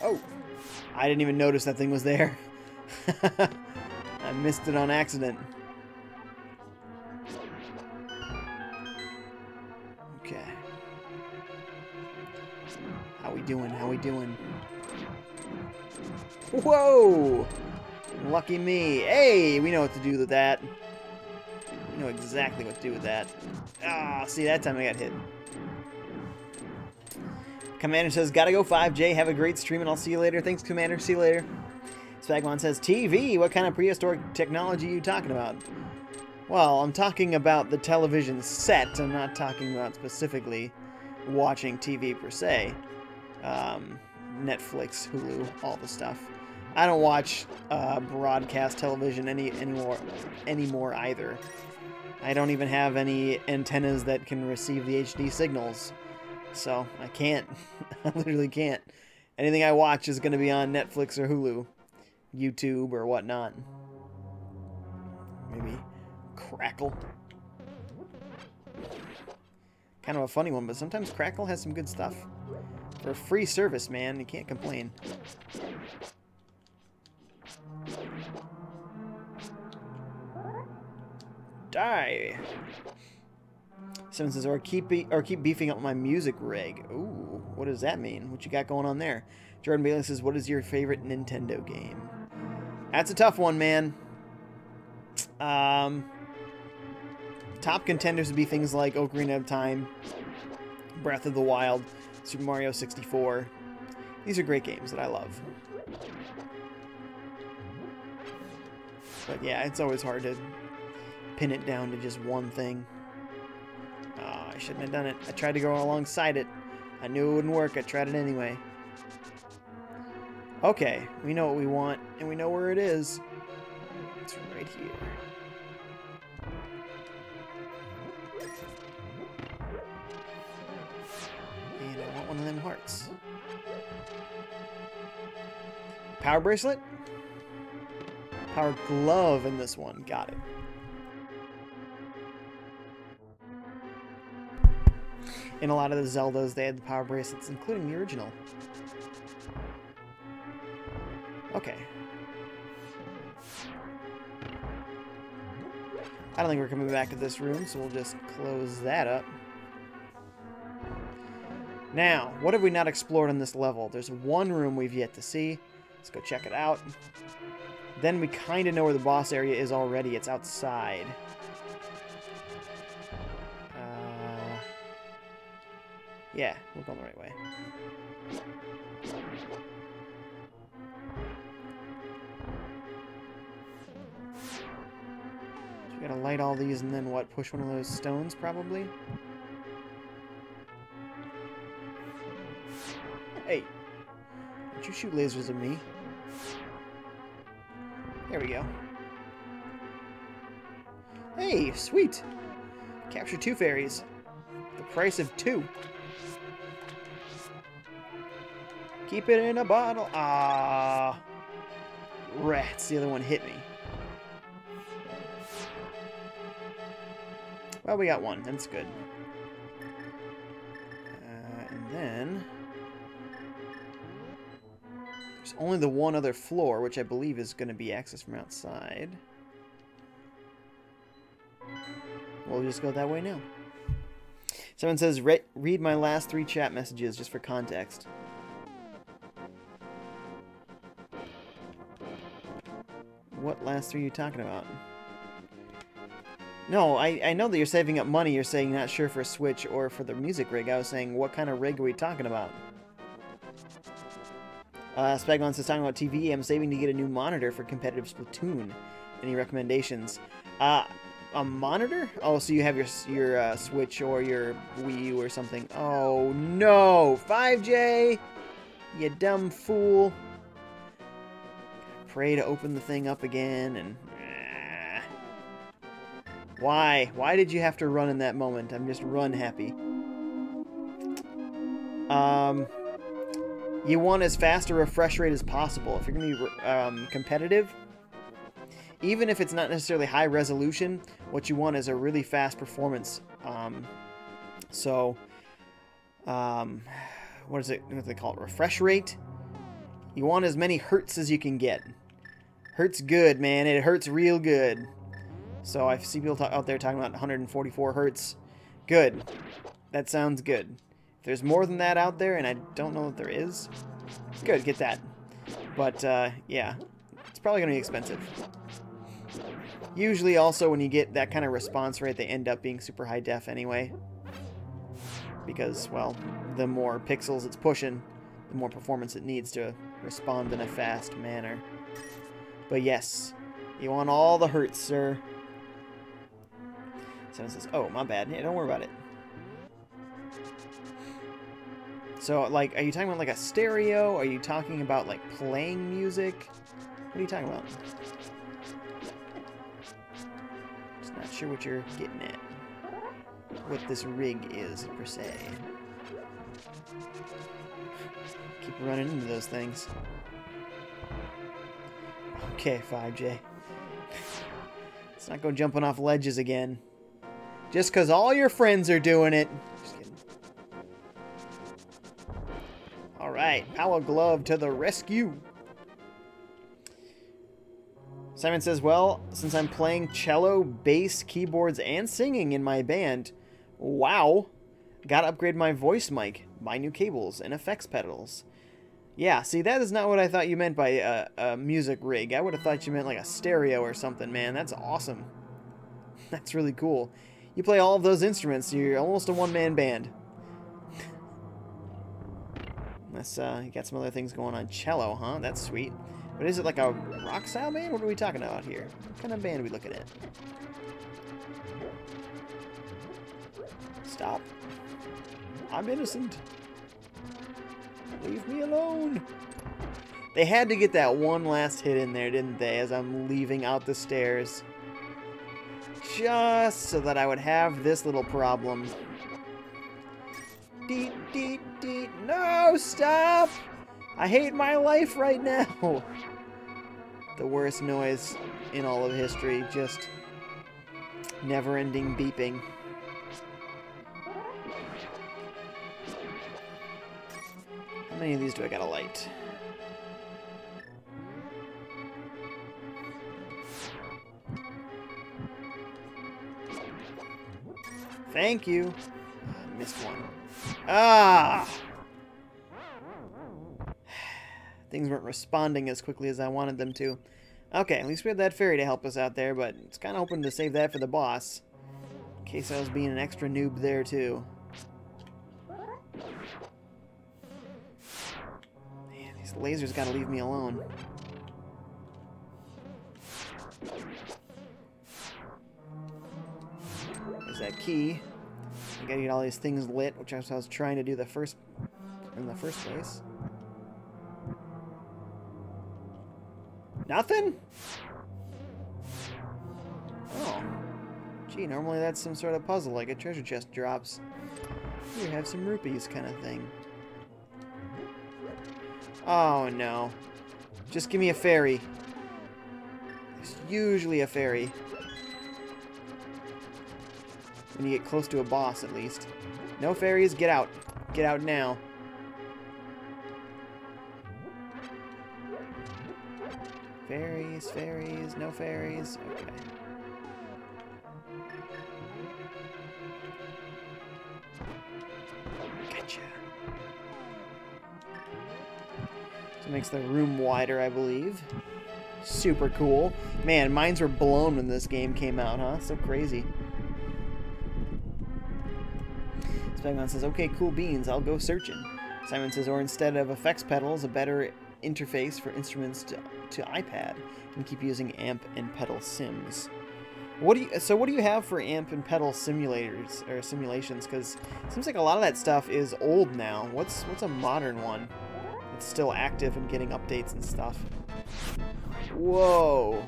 Oh! I didn't even notice that thing was there. I missed it on accident. Okay. How we doing? How we doing? Whoa! Lucky me. Hey, we know what to do with that. We know exactly what to do with that. Ah, see, that time I got hit. Commander says, gotta go FiveJay. Have a great stream and I'll see you later. Thanks, Commander. See you later. Spagmon says, TV? What kind of prehistoric technology are you talking about? Well, I'm talking about the television set. I'm not talking about specifically watching TV per se. Netflix, Hulu, all the stuff. I don't watch broadcast television anymore either. I don't even have any antennas that can receive the HD signals. So, I can't. I literally can't. Anything I watch is going to be on Netflix or Hulu. YouTube or whatnot. Maybe Crackle. Kind of a funny one, but sometimes Crackle has some good stuff. For a free service, man, you can't complain. Die! Someone says, or keep beefing up my music rig. Ooh, what does that mean? What you got going on there? Jordan Bailey says, what is your favorite Nintendo game? That's a tough one, man. Top contenders would be things like Ocarina of Time, Breath of the Wild, Super Mario 64. These are great games that I love. But yeah, it's always hard to pin it down to just one thing. Oh, I shouldn't have done it. I tried to go alongside it. I knew it wouldn't work. I tried it anyway. Okay, we know what we want, and we know where it is. It's right here. And I want one of them hearts. Power bracelet? Power glove in this one. Got it. In a lot of the Zeldas, they had the power bracelets, including the original. Okay. I don't think we're coming back to this room, so we'll just close that up. Now, what have we not explored on this level? There's one room we've yet to see. Let's go check it out. Then we kind of know where the boss area is already. It's outside. Yeah, we're going the right way. So we gotta light all these and then what? Push one of those stones, probably? Hey! Don't you shoot lasers at me? There we go. Hey, sweet! Capture 2 fairies. The price of 2. Keep it in a bottle. Ah, rats. The other one hit me. Well, we got one. That's good. And then there's only the one other floor, which I believe is going to be accessed from outside. We'll just go that way now. Someone says, read my last 3 chat messages just for context. What last 3 are you talking about? No, I know that you're saving up money. You're saying not sure for a Switch or for the music rig. I was saying, what kind of rig are we talking about? Spaglon says, talking about TV, I'm saving to get a new monitor for competitive Splatoon. Any recommendations? A monitor? Oh, so you have your Switch or your Wii U or something. Oh, no! FiveJay! You dumb fool. Pray to open the thing up again, and... Why? Why did you have to run in that moment? I'm just run happy. You want as fast a refresh rate as possible. If you're going to be competitive, even if it's not necessarily high resolution, what you want is a really fast performance. What is it? What do they call it? Refresh rate? You want as many hertz as you can get. Hurts good, man. It hurts real good. So I see people out there talking about 144 hertz. Good. That sounds good. If there's more than that out there, and I don't know that there is, good, get that. But, yeah, it's probably going to be expensive. Usually, also, when you get that kind of response rate, they end up being super high def anyway. Because, well, the more pixels it's pushing, the more performance it needs to respond in a fast manner. But yes, you want all the hertz, sir. Someone says, oh, my bad. Yeah, don't worry about it. So, like, are you talking about, like, a stereo? Are you talking about, like, playing music? What are you talking about? Just not sure what you're getting at. What this rig is, per se. Keep running into those things. Okay, FiveJay. Let's not go jumping off ledges again. Just because all your friends are doing it. Just kidding. Alright, Power Glove to the rescue. Simon says, well, since I'm playing cello, bass, keyboards, and singing in my band, wow, gotta upgrade my voice mic, buy new cables, and effects pedals. Yeah, see, that is not what I thought you meant by a music rig. I would have thought you meant like a stereo or something, man. That's awesome. That's really cool. You play all of those instruments, you're almost a one-man band. Unless you got some other things going on. Cello, huh? That's sweet. But is it like a rock-style band? What are we talking about here? What kind of band are we looking at? Stop. I'm innocent. Leave me alone. They had to get that one last hit in there, didn't they, as I'm leaving out the stairs. Just so that I would have this little problem. Deet, deet, deet. No, stop! I hate my life right now. The worst noise in all of history. Just never-ending beeping. How many of these do I gotta light? Thank you. Missed one. Ah! things weren't responding as quickly as I wanted them to. Okay, at least we had that fairy to help us out there, but it's kind of hoping to save that for the boss. In case I was being an extra noob there, too. Man, these lasers gotta leave me alone. There's that key. I gotta get all these things lit, which I was trying to do in the first place. Nothing? Oh. Gee, normally that's some sort of puzzle, like a treasure chest drops. Here, have some rupees kind of thing. Oh, no. Just give me a fairy. There's usually a fairy. When you get close to a boss, at least. No fairies, get out. Get out now. Fairies, fairies, no fairies. Okay. Gotcha. So it makes the room wider, I believe. Super cool. Man, minds were blown when this game came out, huh? So crazy. Spagman says, okay, cool beans, I'll go searching. Simon says, or instead of effects pedals, a better interface for instruments to iPad, and keep using amp and pedal sims. What do you have for amp and pedal simulators or simulations? Because it seems like a lot of that stuff is old now. What's a modern one that's still active and getting updates and stuff? Whoa!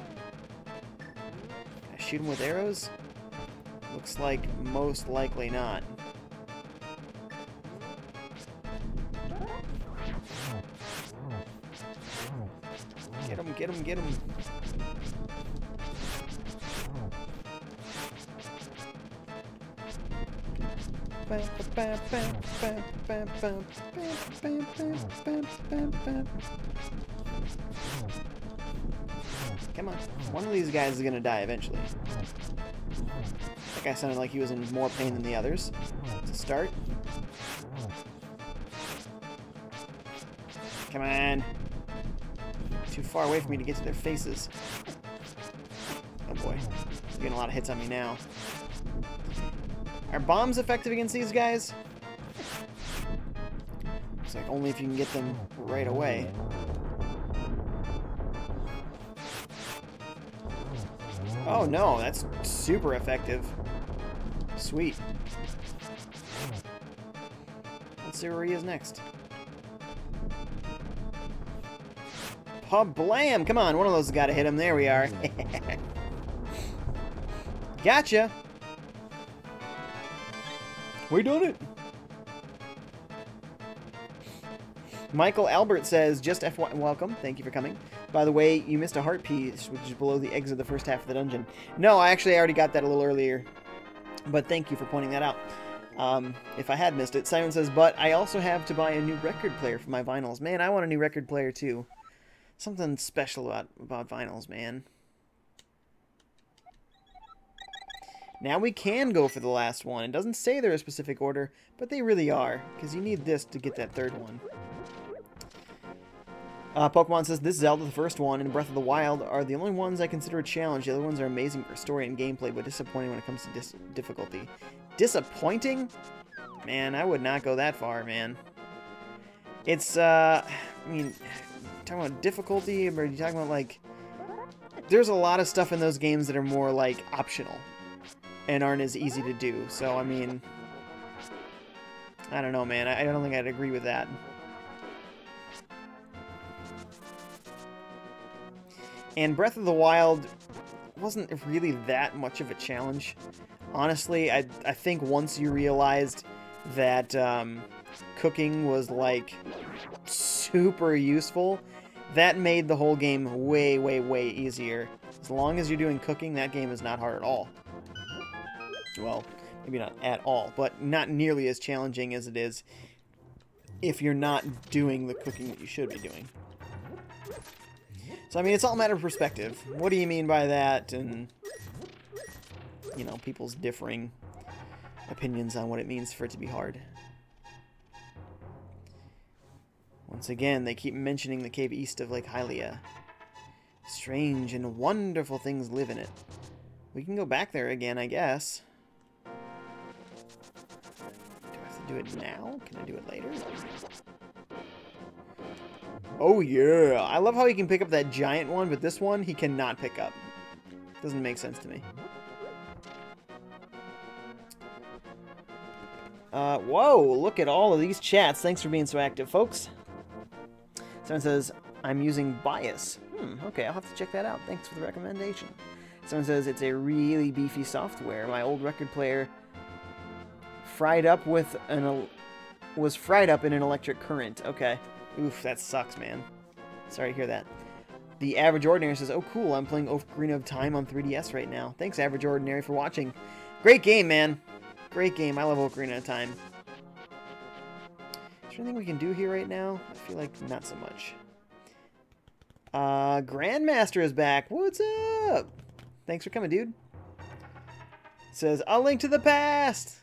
Can I shoot him with arrows? Looks like most likely not. Get him, get him, get him. Come on. One of these guys is gonna die eventually. That guy sounded like he was in more pain than the others. To start. Come on. Too far away for me to get to their faces. Oh boy. He's getting a lot of hits on me now. Are bombs effective against these guys? It's like only if you can get them right away. Oh no, that's super effective. Sweet. Let's see where he is next. Blam! Come on, one of those has got to hit him. There we are. Gotcha! We done it! Michael Albert says, just FY, welcome. Thank you for coming. By the way, you missed a heart piece, which is below the exit of the first half of the dungeon. No, I already got that a little earlier. But thank you for pointing that out. If I had missed it. Simon says, but I also have to buy a new record player for my vinyls. Man, I want a new record player too. Something special about vinyls, man. Now we can go for the last one. It doesn't say they're a specific order, but they really are, because you need this to get that third one. Pokemon says, this Zelda, the first one, and Breath of the Wild are the only ones I consider a challenge. The other ones are amazing for story and gameplay, but disappointing when it comes to difficulty. Disappointing? Man, I would not go that far, man. It's, I mean, talking about difficulty, or are you talking about, like, there's a lot of stuff in those games that are more, like, optional and aren't as easy to do. So, I mean, I don't know, man. I don't think I'd agree with that. And Breath of the Wild wasn't really that much of a challenge. Honestly, I think once you realized that cooking was, like, super useful, that made the whole game way, way, way easier. As long as you're doing cooking, that game is not hard at all. Well, maybe not at all, but not nearly as challenging as it is if you're not doing the cooking that you should be doing. So, I mean, it's all a matter of perspective. What do you mean by that? And, you know, people's differing opinions on what it means for it to be hard. Once again, they keep mentioning the cave east of Lake Hylia. Strange and wonderful things live in it. We can go back there again, I guess. Do I have to do it now? Can I do it later? Oh yeah! I love how he can pick up that giant one, but this one he cannot pick up. Doesn't make sense to me. Whoa! Look at all of these chats. Thanks for being so active, folks. Someone says, I'm using Bias. Okay, I'll have to check that out. Thanks for the recommendation. Someone says, it's a really beefy software. My old record player was fried up in an electric current. Okay. Oof, that sucks, man. Sorry to hear that. The Average Ordinary says, oh cool, I'm playing Ocarina of Time on 3DS right now. Thanks, Average Ordinary, for watching. Great game, man. Great game. I love Ocarina of Time. Is there anything we can do here right now? I feel like not so much. Grandmaster is back. What's up? Thanks for coming, dude. Says, A Link to the Past.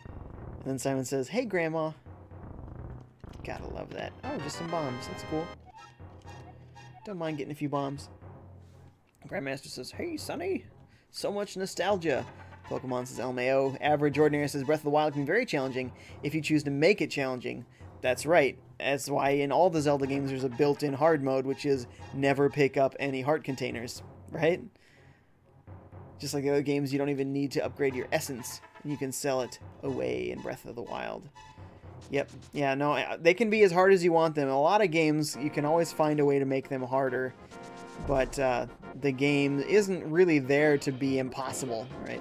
And then Simon says, hey, Grandma. Gotta love that. Oh, just some bombs. That's cool. Don't mind getting a few bombs. Grandmaster says, hey, Sonny. So much nostalgia. Pokemon says LMAO. Average Ordinary says Breath of the Wild can be very challenging if you choose to make it challenging. That's right. That's why in all the Zelda games there's a built-in hard mode, which is never pick up any heart containers, right? Just like the other games, you don't even need to upgrade your essence. You can sell it away in Breath of the Wild. Yep. Yeah, no, they can be as hard as you want them. A lot of games, you can always find a way to make them harder. But the game isn't really there to be impossible, right?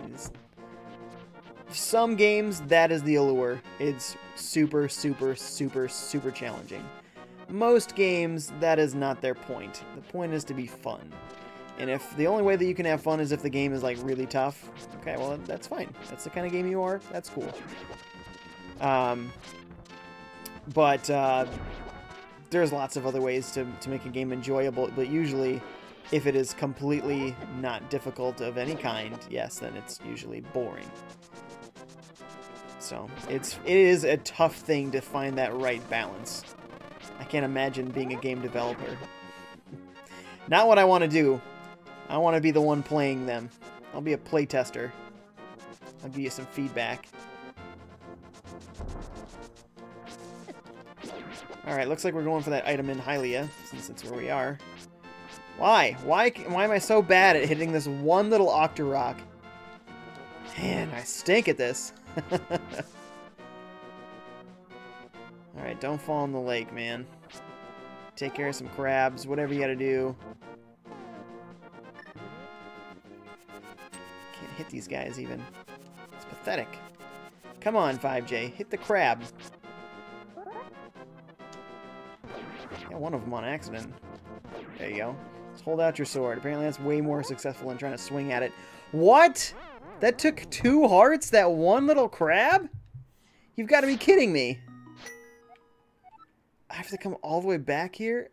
Some games, that is the allure. It's super, super, super, super challenging. Most games, that is not their point. The point is to be fun. And if the only way that you can have fun is if the game is like really tough, okay, well, that's fine. That's the kind of game you are. That's cool. But there's lots of other ways to make a game enjoyable, but usually if it is completely not difficult of any kind, yes, then it's usually boring. So it is a tough thing to find that right balance. I can't imagine being a game developer. Not what I want to do. I want to be the one playing them. I'll be a playtester. I'll give you some feedback. Alright, looks like we're going for that item in Hylia, since it's where we are. Why? Why am I so bad at hitting this one little Octorok? Man, I stink at this. Alright, don't fall in the lake, man. Take care of some crabs, whatever you gotta do. Can't hit these guys even. It's pathetic. Come on, FiveJay, hit the crab. Got one of them on accident. There you go. Just hold out your sword. Apparently that's way more successful than trying to swing at it. What? That took 2 hearts? That one little crab? You've got to be kidding me. I have to come all the way back here?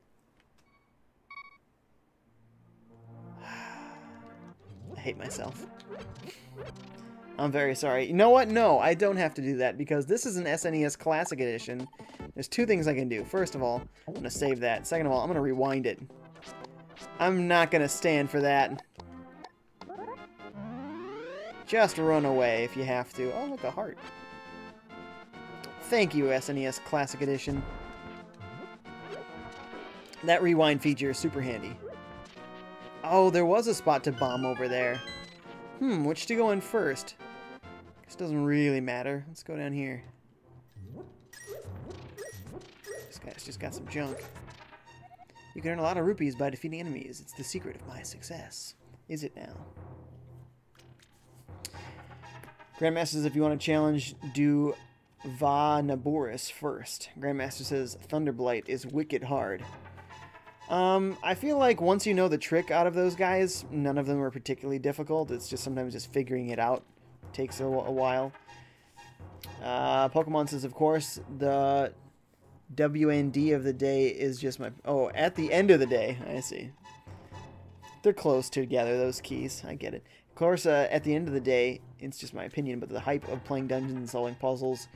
I hate myself. I'm very sorry. You know what? No, I don't have to do that because this is an SNES Classic Edition. There's 2 things I can do. First of all, I'm going to save that. Second of all, I'm going to rewind it. I'm not going to stand for that. Just run away if you have to. Oh, look, a heart. Thank you, SNES Classic Edition. That rewind feature is super handy. Oh, there was a spot to bomb over there. Which to go in first? This doesn't really matter. Let's go down here. This guy's just got some junk. You can earn a lot of rupees by defeating enemies. It's the secret of my success. Is it now? Grandmaster says if you want to challenge, do Va Naboris first. Grandmaster says Thunderblight is wicked hard. I feel like once you know the trick out of those guys, none of them are particularly difficult. It's just sometimes just figuring it out. It takes a while. Pokemon says, of course, the WND of the day is just my... Oh, at the end of the day. I see. They're close together, those keys. I get it. Of course, at the end of the day, it's just my opinion, but the hype of playing dungeons and solving puzzles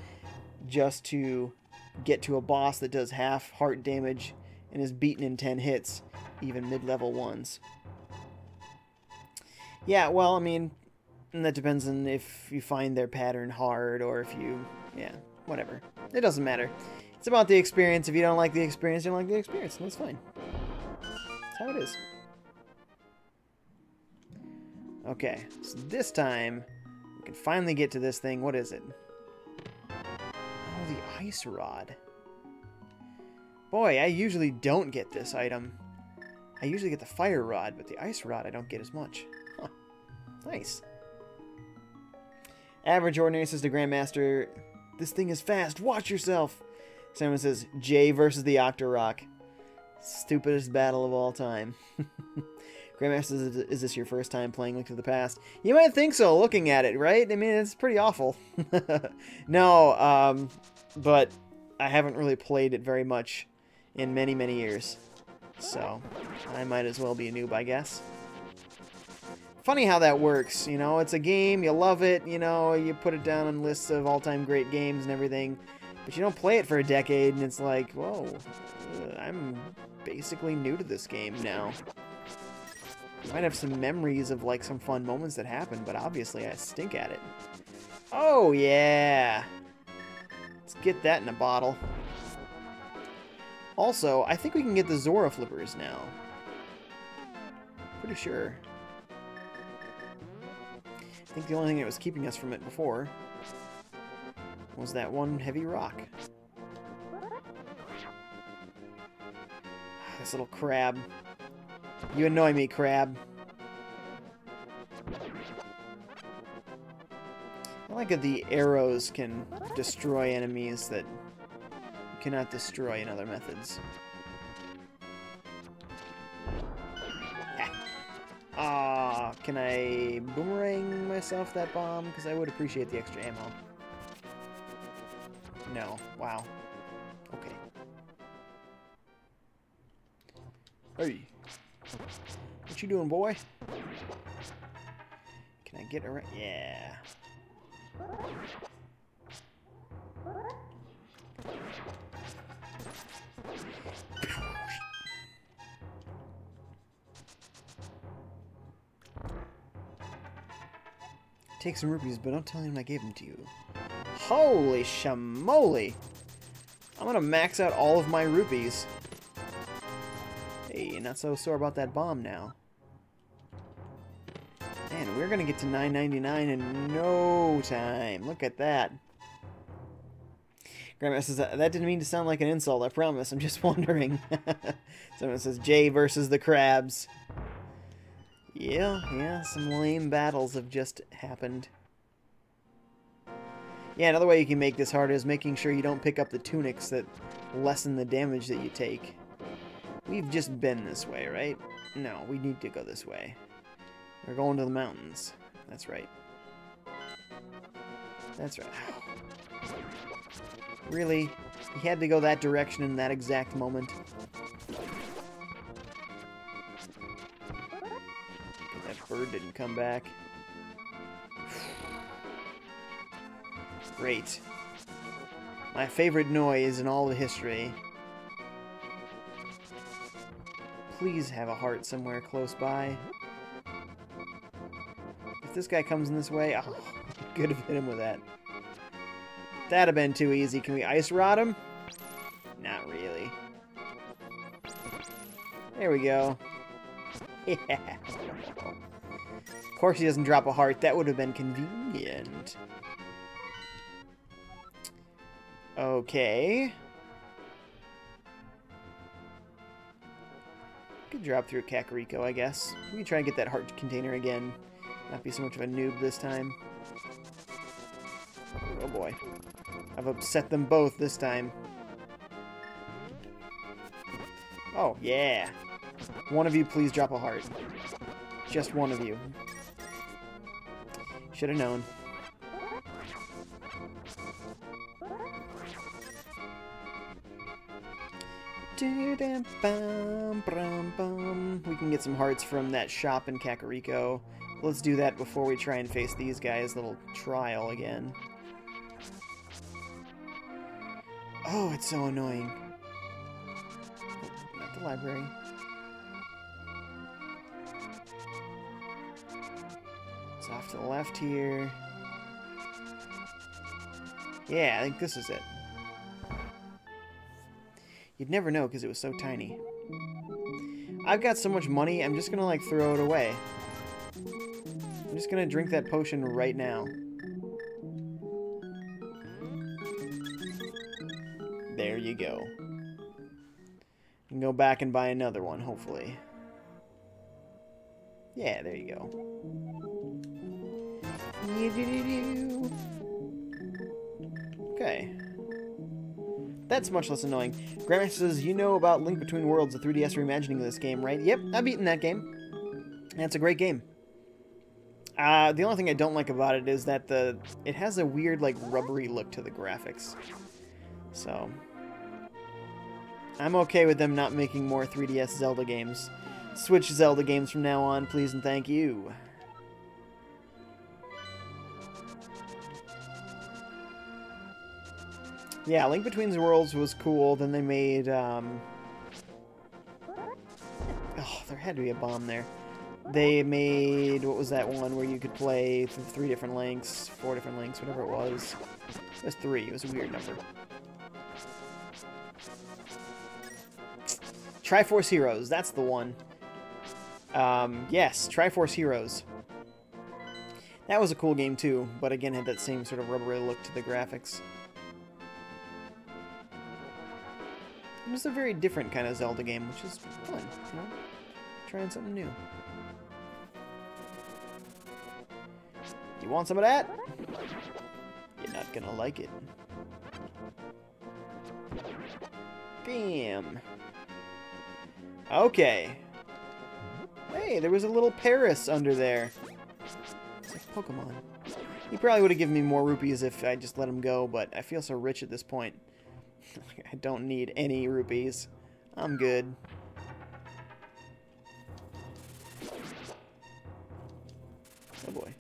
just to get to a boss that does half heart damage and is beaten in 10 hits, even mid-level ones. Yeah, well, I mean, that depends on if you find their pattern hard or if you... yeah, whatever. It doesn't matter. It's about the experience. If you don't like the experience, you don't like the experience. That's fine. That's how it is. Okay, so this time, we can finally get to this thing. What is it? Oh, the ice rod. Boy, I usually don't get this item. I usually get the fire rod, but the ice rod I don't get as much. Huh. Nice. Average Ordinary says to Grandmaster, "This thing is fast. Watch yourself." Someone says, "Jay versus the Octorok. Stupidest battle of all time." Grandmaster says, "Is this your first time playing Link to the Past?" You might think so, looking at it, right? I mean, it's pretty awful. No, but I haven't really played it very much in many, many years. So, I might as well be a noob, I guess. Funny how that works, you know? It's a game, you love it, you know, you put it down on lists of all-time great games and everything, but you don't play it for a decade, and it's like, whoa, I'm basically new to this game now. I might have some memories of, like, some fun moments that happened, but obviously I stink at it. Oh, yeah! Let's get that in a bottle. Also, I think we can get the Zora flippers now. Pretty sure. I think the only thing that was keeping us from it before was that one heavy rock. This little crab. You annoy me, crab. I like that the arrows can destroy enemies that you cannot destroy in other methods. Ah, can I boomerang myself that bomb? Because I would appreciate the extra ammo. No. Wow. Okay. Hey. What you doing, boy? Can I get around? Yeah. Take some rupees, but don't tell anyone I gave them to you. Holy shamoly! I'm gonna max out all of my rupees. Hey, not so sore about that bomb now. Man, we're gonna get to $9.99 in no time. Look at that. Grandma says, that didn't mean to sound like an insult, I promise. I'm just wondering. Someone says, Jay versus the crabs. Yeah, some lame battles have just happened. Yeah, another way you can make this harder is making sure you don't pick up the tunics that lessen the damage that you take. We've just been this way, right? No, we need to go this way. We're going to the mountains. That's right. That's right. Really? You had to go that direction in that exact moment? That bird didn't come back. Great. My favorite noise in all of history. Please have a heart somewhere close by. If this guy comes in this way, oh, I could have hit him with that. That'd have been too easy. Can we ice rod him? Not really. There we go. Yeah. Of course he doesn't drop a heart. That would have been convenient. Okay. Could drop through Kakariko, I guess. We can try and get that heart container again. Not be so much of a noob this time. Oh boy. I've upset them both this time. Oh, yeah. One of you please drop a heart. Just one of you. Should have known. We can get some hearts from that shop in Kakariko. Let's do that before we try and face these guys' little trial again. Oh, it's so annoying. Oh, not the library. It's off to the left here. Yeah, I think this is it. You'd never know because it was so tiny. I've got so much money, I'm just gonna like throw it away. I'm just gonna drink that potion right now. There you go. You can go back and buy another one, hopefully. Yeah, there you go. Okay. That's much less annoying. Grandmaster says, you know about Link Between Worlds, the 3DS reimagining of this game, right? Yep, I've beaten that game. That's a great game. The only thing I don't like about it is that it has a weird, like, rubbery look to the graphics. So, I'm okay with them not making more 3DS Zelda games. Switch Zelda games from now on, please and thank you. Yeah, Link Between Worlds was cool. Then they made, oh, there had to be a bomb there. They made, what was that one where you could play through 3 different links, 4 different links, whatever it was. It was 3. It was a weird number. Triforce Heroes, that's the one. Yes, Triforce Heroes. That was a cool game too, but again had that same sort of rubbery look to the graphics. It was a very different kind of Zelda game, which is fun, you know? Trying something new. You want some of that? You're not gonna like it. Bam! Okay. Hey, there was a little Paris under there. It's like Pokemon. He probably would have given me more rupees if I just let him go, but I feel so rich at this point. I don't need any rupees. I'm good. Oh boy.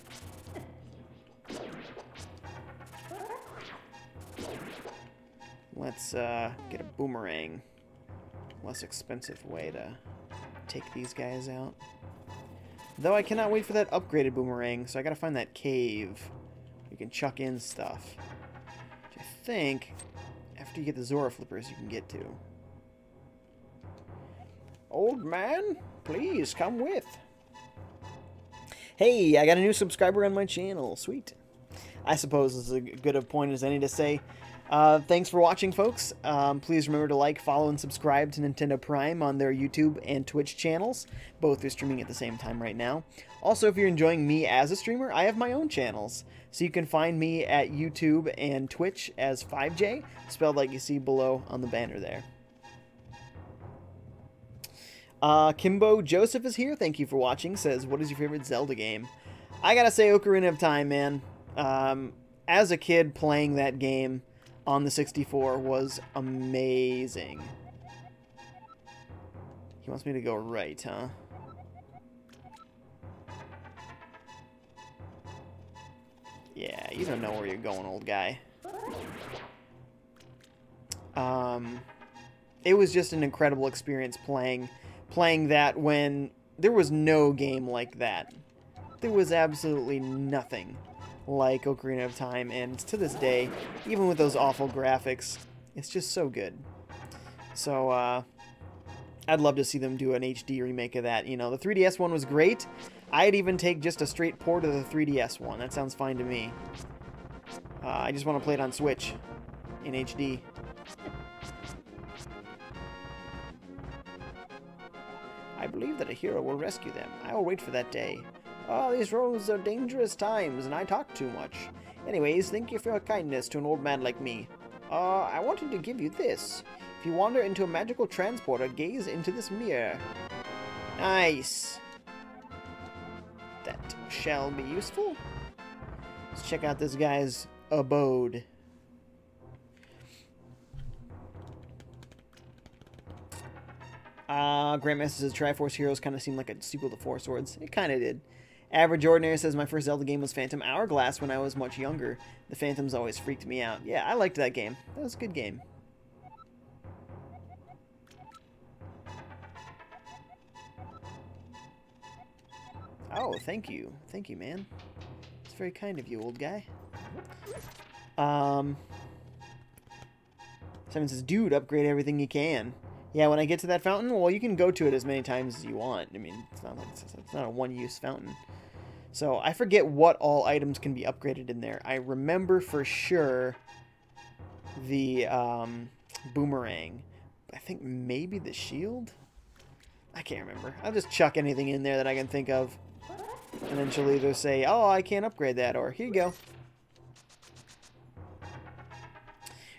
Let's get a boomerang. Less expensive way to take these guys out. Though I cannot wait for that upgraded boomerang, so I gotta find that cave. You can chuck in stuff. Which I think, after you get the Zora flippers, you can get to. Old man, please come with. Hey, I got a new subscriber on my channel. Sweet. I suppose this is as good a point as any to say. Thanks for watching, folks. Please remember to like, follow, and subscribe to Nintendo Prime on their YouTube and Twitch channels. Both are streaming at the same time right now. Also, if you're enjoying me as a streamer, I have my own channels. So you can find me at YouTube and Twitch as FiveJay, spelled like you see below on the banner there. Kimbo Joseph is here. Thank you for watching. Says, what is your favorite Zelda game? I gotta say Ocarina of Time, man. As a kid, playing that game on the 64 was amazing. He wants me to go right, huh? Yeah, you don't know where you're going, old guy. It was just an incredible experience playing that when there was no game like that. There was absolutely nothing like Ocarina of Time, and to this day, even with those awful graphics, it's just so good. So, I'd love to see them do an HD remake of that. You know, the 3DS one was great. I'd even take just a straight port of the 3DS one. That sounds fine to me. I just want to play it on Switch in HD. I believe that a hero will rescue them. I will wait for that day. Oh, these roads are dangerous times, and I talk too much. Anyways, thank you for your kindness to an old man like me. I wanted to give you this. If you wander into a magical transporter, gaze into this mirror. Nice. That shall be useful. Let's check out this guy's abode. Grandmaster says Triforce Heroes kind of seemed like a sequel to Four Swords. It kind of did. Average Ordinary says my first Zelda game was Phantom Hourglass when I was much younger. The Phantoms always freaked me out. Yeah, I liked that game. That was a good game. Oh, thank you. Thank you, man. It's very kind of you, old guy. Simon says, dude, upgrade everything you can. Yeah, when I get to that fountain, well, you can go to it as many times as you want. I mean, it's not a one-use fountain. So I forget what all items can be upgraded in there. I remember for sure the boomerang. I think maybe the shield? I can't remember. I'll just chuck anything in there that I can think of. And then she'll either say, oh, I can't upgrade that, or here you go.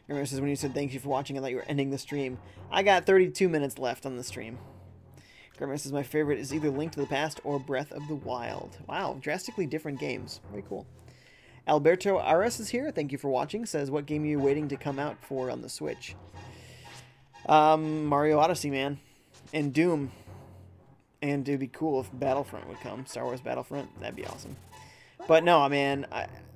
Remember, says, when you said thank you for watching, I thought you were ending the stream. I got 32 minutes left on the stream. Grimmer says, my favorite is either Link to the Past or Breath of the Wild. Wow, drastically different games. Very cool. Alberto Ares is here. Thank you for watching. Says, what game are you waiting to come out for on the Switch? Mario Odyssey, man. And Doom. And it'd be cool if Battlefront would come. Star Wars Battlefront. That'd be awesome. But no, man.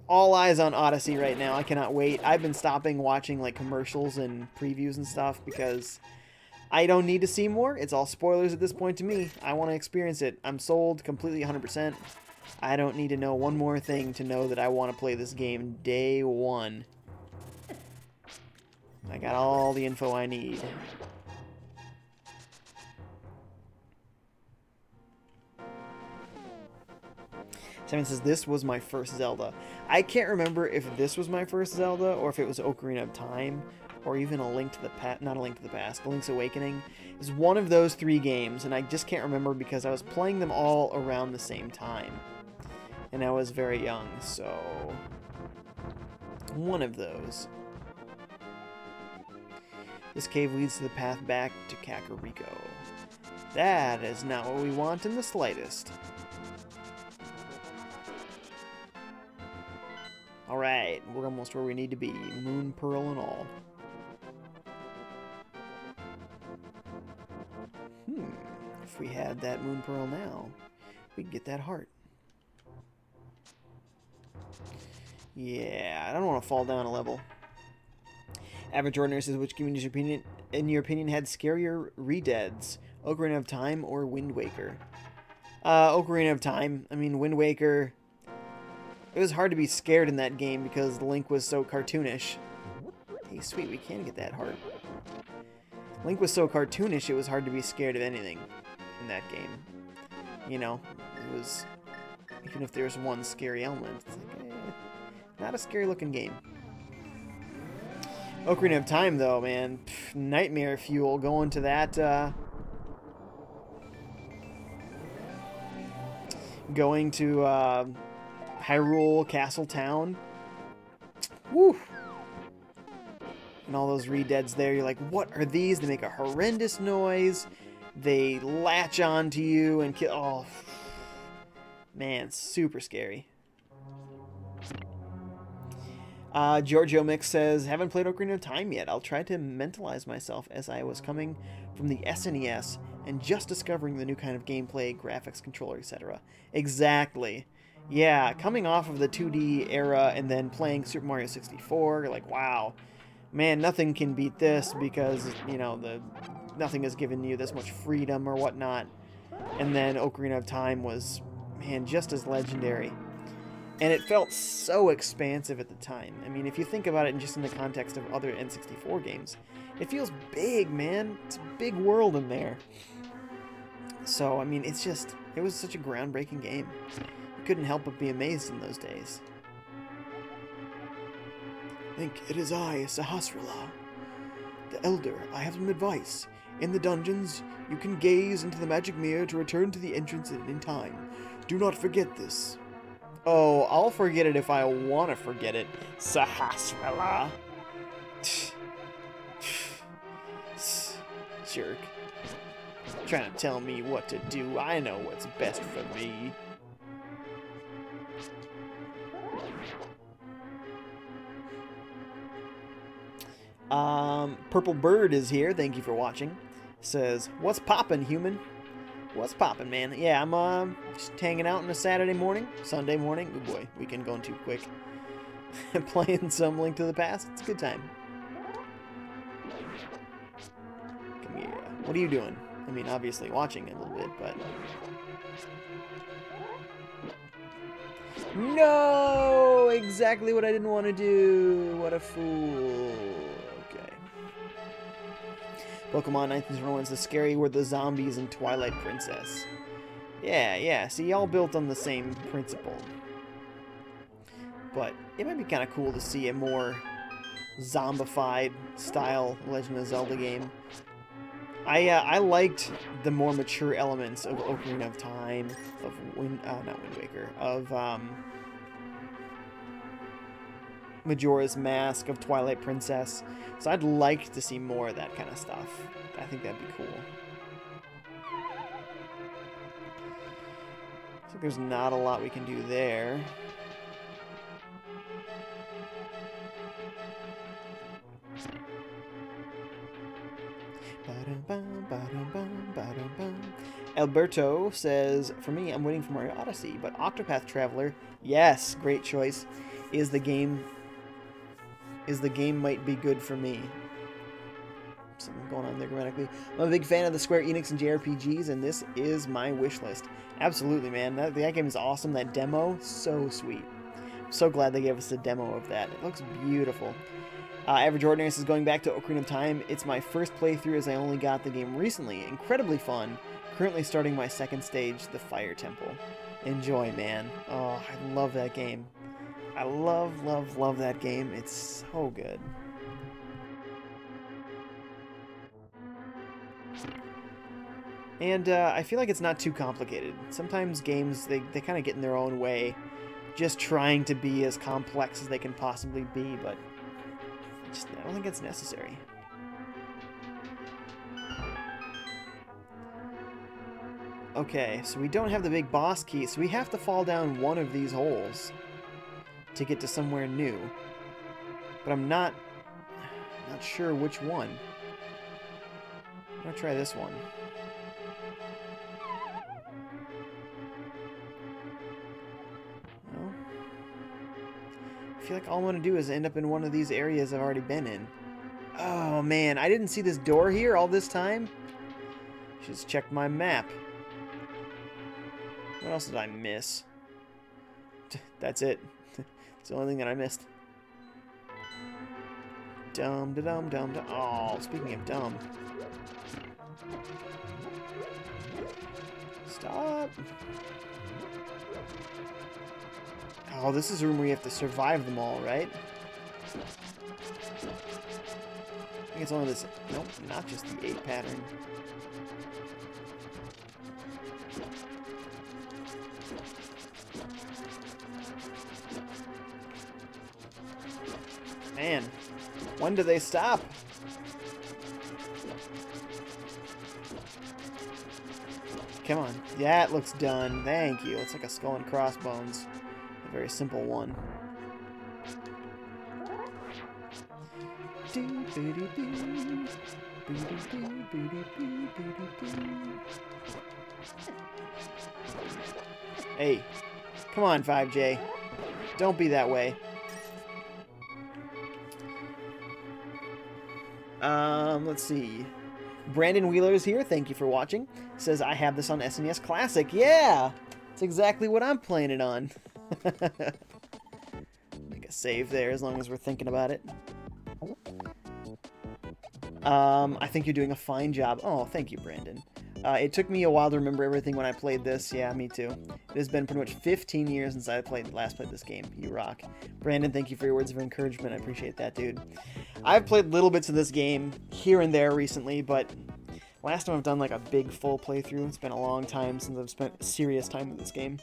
All eyes on Odyssey right now. I cannot wait. I've been stopping watching like commercials and previews and stuff because I don't need to see more. It's all spoilers at this point to me. I want to experience it. I'm sold completely 100%. I don't need to know one more thing to know that I want to play this game day one. I got all the info I need. Simon says, this was my first Zelda. I can't remember if this was my first Zelda or if it was Ocarina of Time or even A Link to the Past. Not A Link to the Past. Link's Awakening is one of those three games, and I just can't remember because I was playing them all around the same time. And I was very young, so one of those. This cave leads to the path back to Kakariko. That is not what we want in the slightest. Alright, we're almost where we need to be. Moon Pearl and all. If we had that Moon Pearl now, we could get that heart. Yeah, I don't want to fall down a level. Average Ordinary says, which game in your opinion had scarier redeads? Ocarina of Time or Wind Waker? Ocarina of Time. I mean, Wind Waker... It was hard to be scared in that game because Link was so cartoonish. Hey, sweet, we can get that heart. Link was so cartoonish, it was hard to be scared of anything in that game. You know, it was... Even if there's one scary element, it's like, not a scary-looking game. Ocarina of Time, though, man. Nightmare fuel going to that, going to, Hyrule Castle Town. Woo! And all those redeads there, you're like, what are these? They make a horrendous noise. They latch onto you and kill... Oh, man, super scary. Giorgio Mix says, haven't played Ocarina of Time yet. I'll try to mentalize myself as I was coming from the SNES and just discovering the new kind of gameplay, graphics, controller, etc. Exactly. Yeah, coming off of the 2D era and then playing Super Mario 64, you're like, wow, man, nothing can beat this because, you know, nothing has given you this much freedom or whatnot. And then Ocarina of Time was, man, just as legendary. And it felt so expansive at the time. I mean, if you think about it just in the context of other N64 games, it feels big, man. It's a big world in there. So, I mean, it was such a groundbreaking game. Couldn't help but be amazed in those days.
Link, it is I, Sahasrara, the Elder. I have some advice. In the dungeons, you can gaze into the magic mirror to return to the entrance in time. Do not forget this.
Oh, I'll forget it if I want to forget it, Sahasrara. Jerk. Trying to tell me what to do. I know what's best for me. Purple Bird is here. Thank you for watching. Says, what's poppin', human? What's poppin', man? Yeah, I'm just hanging out on a Saturday morning, Sunday morning. Oh boy, weekend going too quick. Playing some Link to the Past. It's a good time. Come here. What are you doing? I mean, obviously watching a little bit, but... No! Exactly what I didn't want to do. What a fool. Okay. Pokemon 1901 is the scary were the zombies in Twilight Princess. Yeah. See, all built on the same principle. But it might be kind of cool to see a more zombified style Legend of Zelda game. I liked the more mature elements of Ocarina of Time, of not Wind Waker, of Majora's Mask, of Twilight Princess. So I'd like to see more of that kind of stuff. I think that'd be cool. So there's not a lot we can do there. Alberto says, for me, I'm waiting for Mario Odyssey, but Octopath Traveler, yes, great choice, is the game might be good for me. Something going on there grammatically. I'm a big fan of the Square Enix and JRPGs, and this is my wish list. Absolutely, man. That game is awesome. That demo, so sweet. I'm so glad they gave us a demo of that. It looks beautiful. Average Ordinary is going back to Ocarina of Time. It's my first playthrough as I only got the game recently. Incredibly fun. Currently starting my second stage, the Fire Temple. Enjoy, man. Oh, I love that game. I love that game. It's so good. And I feel like it's not too complicated. Sometimes games, they kind of get in their own way, just trying to be as complex as they can possibly be, but I don't think it's necessary. Okay, so we don't have the big boss key, so we have to fall down one of these holes to get to somewhere new. But I'm not sure which one. I'm gonna try this one. No? I feel like all I want to do is end up in one of these areas I've already been in. Oh man, I didn't see this door here all this time. Just checked my map. What else did I miss? That's it. It's the only thing that I missed. Dum da dum dum dum. Oh, speaking of dumb. Stop. Oh, this is a room where you have to survive them all, right? I think it's only this. Nope, not just the 8 pattern. Man, when do they stop? Come on. Yeah, it looks done. Thank you. It's like a skull and crossbones. A very simple one. Hey, come on, FiveJay. Don't be that way. Let's see. Brandon Wheeler is here. Thank you for watching. Says, I have this on SNES Classic. Yeah! It's exactly what I'm playing it on. Make a save there as long as we're thinking about it. I think you're doing a fine job. Oh, thank you, Brandon. It took me a while to remember everything when I played this. Yeah, me too. It has been pretty much 15 years since I last played this game. You rock. Brandon, thank you for your words of encouragement. I appreciate that, dude. I've played little bits of this game here and there recently, but last time I've done like a big full playthrough. It's been a long time since I've spent serious time in this game.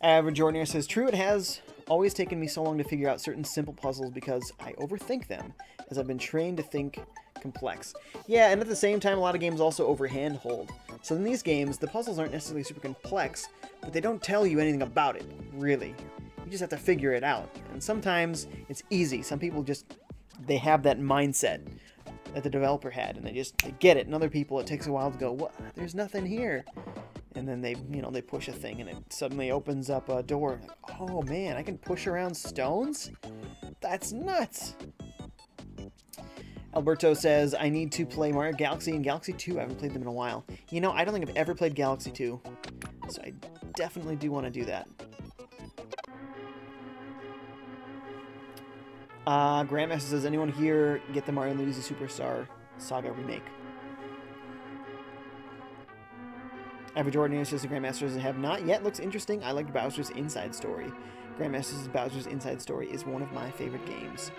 Average Ordinary says, true, it has always taken me so long to figure out certain simple puzzles because I overthink them, as I've been trained to think complex. Yeah, and at the same time, a lot of games also overhand hold. So in these games, the puzzles aren't necessarily super complex, but they don't tell you anything about it, really. You just have to figure it out. And sometimes it's easy. Some people just, they have that mindset that the developer had, and they get it. And other people, it takes a while to go, what? There's nothing here. And then they push a thing, and it suddenly opens up a door. Like, oh man, I can push around stones? That's nuts. Alberto says, I need to play Mario Galaxy and Galaxy 2. I haven't played them in a while. You know, I don't think I've ever played Galaxy 2. So definitely do want to do that. Grandmaster says, anyone here get the Mario & Luigi Superstar Saga remake? Average Ordinary says the Grandmasters have not yet. Looks interesting. I liked Bowser's Inside Story. Grandmasters Bowser's Inside Story is one of my favorite games.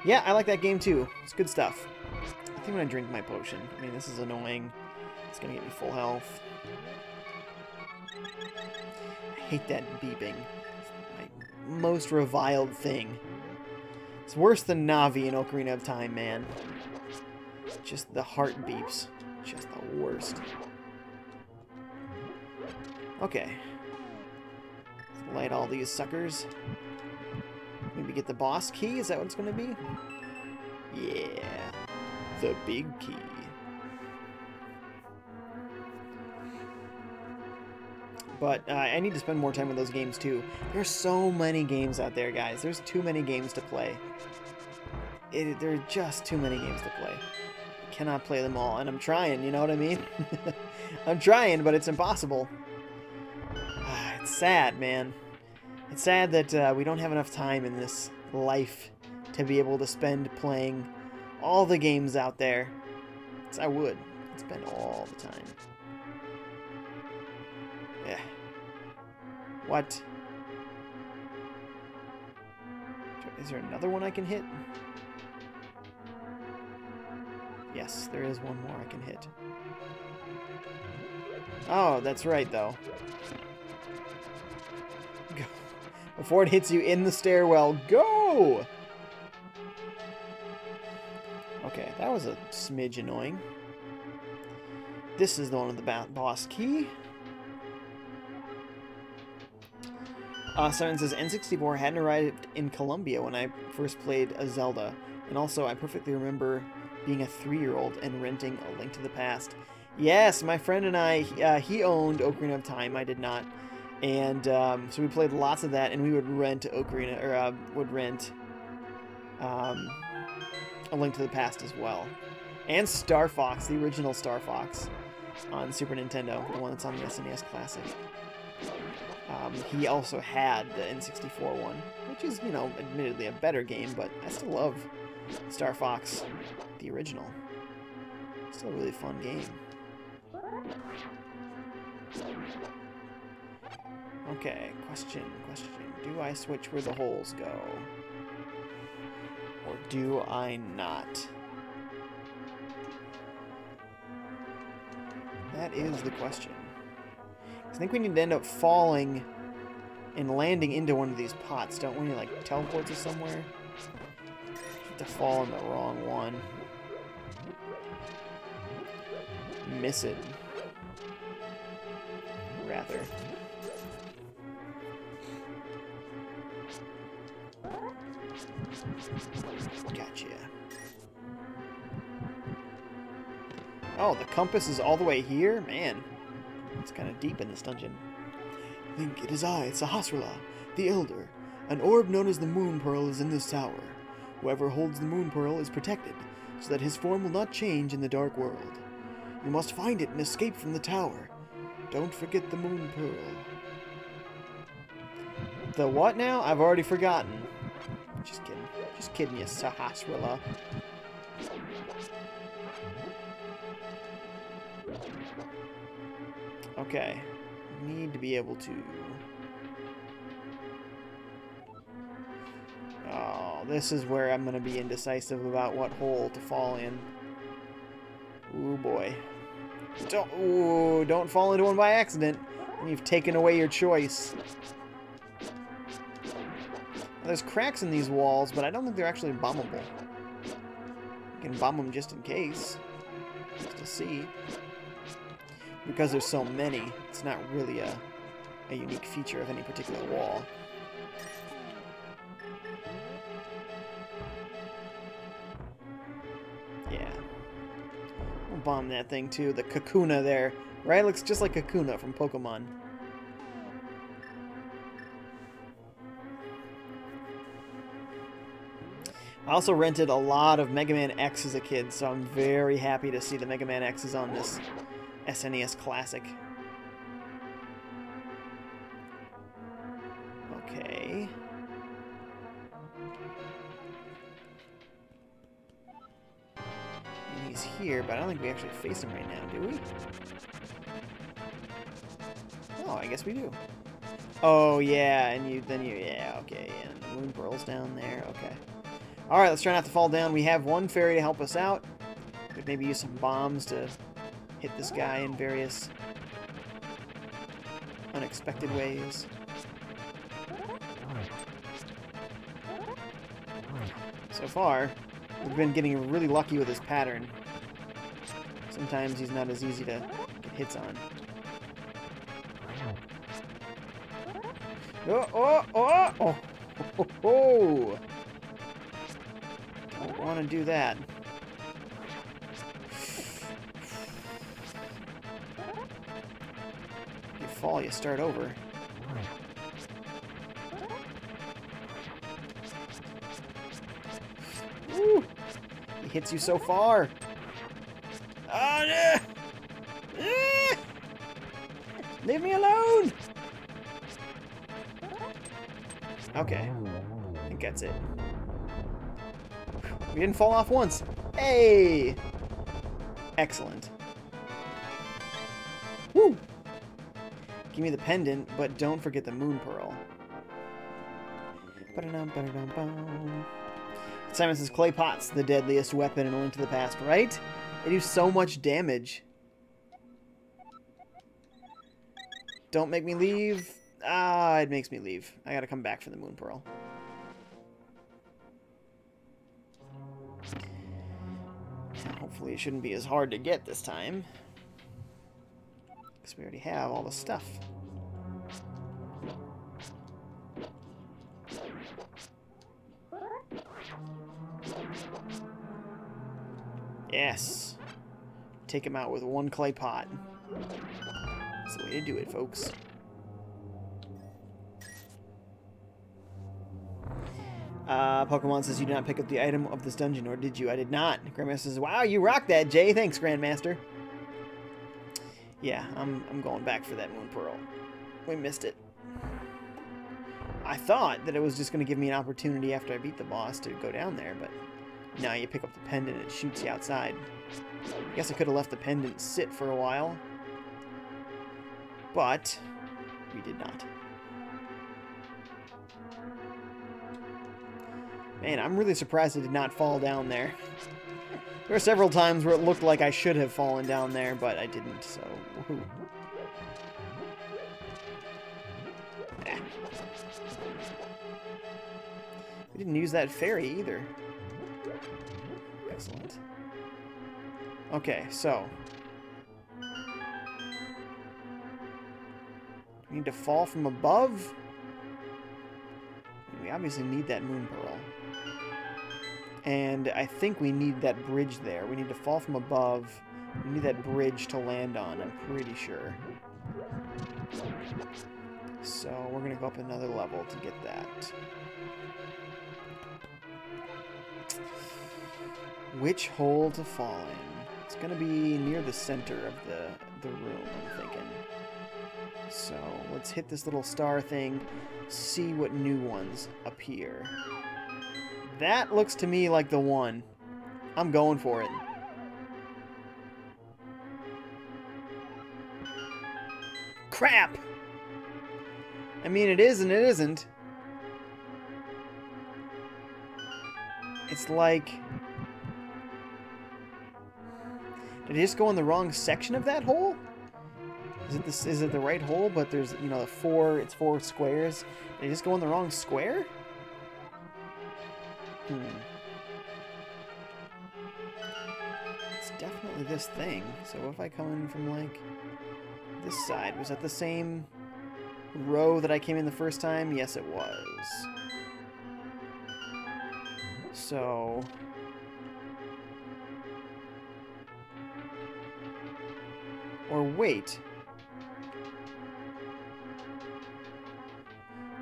Yeah, I like that game too. It's good stuff. I think I'm going to drink my potion. I mean, this is annoying. It's going to get me full health. I hate that beeping. It's my most reviled thing. It's worse than Navi in Ocarina of Time, man. Just the heart beeps. Just the worst. Okay. Let's light all these suckers. Maybe get the boss key? Is that what it's going to be? Yeah. The big key. But I need to spend more time with those games too. There's so many games out there, guys. There's too many games to play. There are just too many games to play. I cannot play them all, and I'm trying, you know what I mean? I'm trying, but it's impossible. It's sad, man. It's sad that we don't have enough time in this life to be able to spend playing all the games out there. I would. I'd spend all the time. Yeah. What? Is there another one I can hit? Yes, there is one more I can hit. Oh, that's right, though. Go. Before it hits you in the stairwell, go! Okay, that was a smidge annoying. This is the one with the boss key. Simon says, N64 hadn't arrived in Colombia when I first played a Zelda. And also, I perfectly remember being a 3-year-old and renting A Link to the Past. Yes, my friend and I, he owned Ocarina of Time. I did not. And so we played lots of that, and we would rent Ocarina, or would rent A Link to the Past as well. And Star Fox, the original Star Fox on Super Nintendo, the one that's on the SNES Classic. He also had the N64 one, which is, you know, admittedly a better game, but I still love Star Fox, the original. Still a really fun game. Okay, question. Do I switch where the holes go? Or do I not? That is the question. I think we need to end up falling and landing into one of these pots, don't we? Like, teleports us somewhere? Have to fall in the wrong one. Miss it. Rather. Gotcha. Oh, the compass is all the way here? Man. It's kind of deep in this dungeon.
Think it is I, Sahasrara, the Elder. An orb known as the Moon Pearl is in this tower. Whoever holds the Moon Pearl is protected, so that his form will not change in the Dark World. You must find it and escape from the tower. Don't forget the Moon Pearl.
The what now? I've already forgotten. Just kidding. Just kidding you, Sahasrara. Okay. Need to be able to... Oh, this is where I'm going to be indecisive about what hole to fall in. Ooh, boy. Don't fall into one by accident. And you've taken away your choice. There's cracks in these walls, but I don't think they're actually bombable. You can bomb them just in case. Just to see. Because there's so many, it's not really a unique feature of any particular wall. Yeah. We'll bomb that thing too. The Kakuna there. Right? Looks just like Kakuna from Pokemon. I also rented a lot of Mega Man X as a kid, so I'm very happy to see the Mega Man X is on this SNES Classic. Okay. And he's here, but I don't think we actually face him right now, do we? Oh, I guess we do. Oh, yeah, and yeah, okay, and the moon pearl's down there, okay. Alright, let's try not to fall down. We have one fairy to help us out. Could maybe use some bombs to hit this guy in various unexpected ways. So far, we've been getting really lucky with his pattern. Sometimes he's not as easy to get hits on. Oh, oh, oh, oh, oh, oh. Don't want to do that. You fall, you start over. Woo! He hits you so far. Oh, no! Leave me alone! Okay. I think that's it. We didn't fall off once. Hey! Excellent. Woo! Give me the pendant, but don't forget the moon pearl. Simon says, clay pots, the deadliest weapon in A Link to the Past, right? They do so much damage. Don't make me leave. Ah, it makes me leave. I gotta come back for the moon pearl. Hopefully it shouldn't be as hard to get this time. Because we already have all the stuff. Yes. Take him out with one clay pot. That's the way to do it, folks. Pokemon says you did not pick up the item of this dungeon, or did you? I did not. Grandmaster says, wow, you rocked that, Jay. Thanks, Grandmaster. Yeah, I'm going back for that moon pearl. We missed it. I thought that it was just going to give me an opportunity after I beat the boss to go down there, but no, you pick up the pendant and it shoots you outside. I guess I could have left the pendant sit for a while, but we did not. Man, I'm really surprised I did not fall down there. There were several times where it looked like I should have fallen down there, but I didn't, so woohoo. Ah. We didn't use that fairy either. Excellent. Okay, so we need to fall from above. We obviously need that moon pearl. And I think we need that bridge there. We need to fall from above. We need that bridge to land on, I'm pretty sure. So we're going to go up another level to get that. Which hole to fall in? It's going to be near the center of the room, I'm thinking. So let's hit this little star thing, see what new ones appear. That looks to me like the one. I'm going for it. Crap! I mean, it is and it isn't. It's like... Did I just go in the wrong section of that hole? Is it the right hole, but there's, you know, it's 4 squares. Did I just go in the wrong square? It's definitely this thing. So if I come in from, like, this side, was that the same row that I came in the first time? Yes, it was. So... Or wait.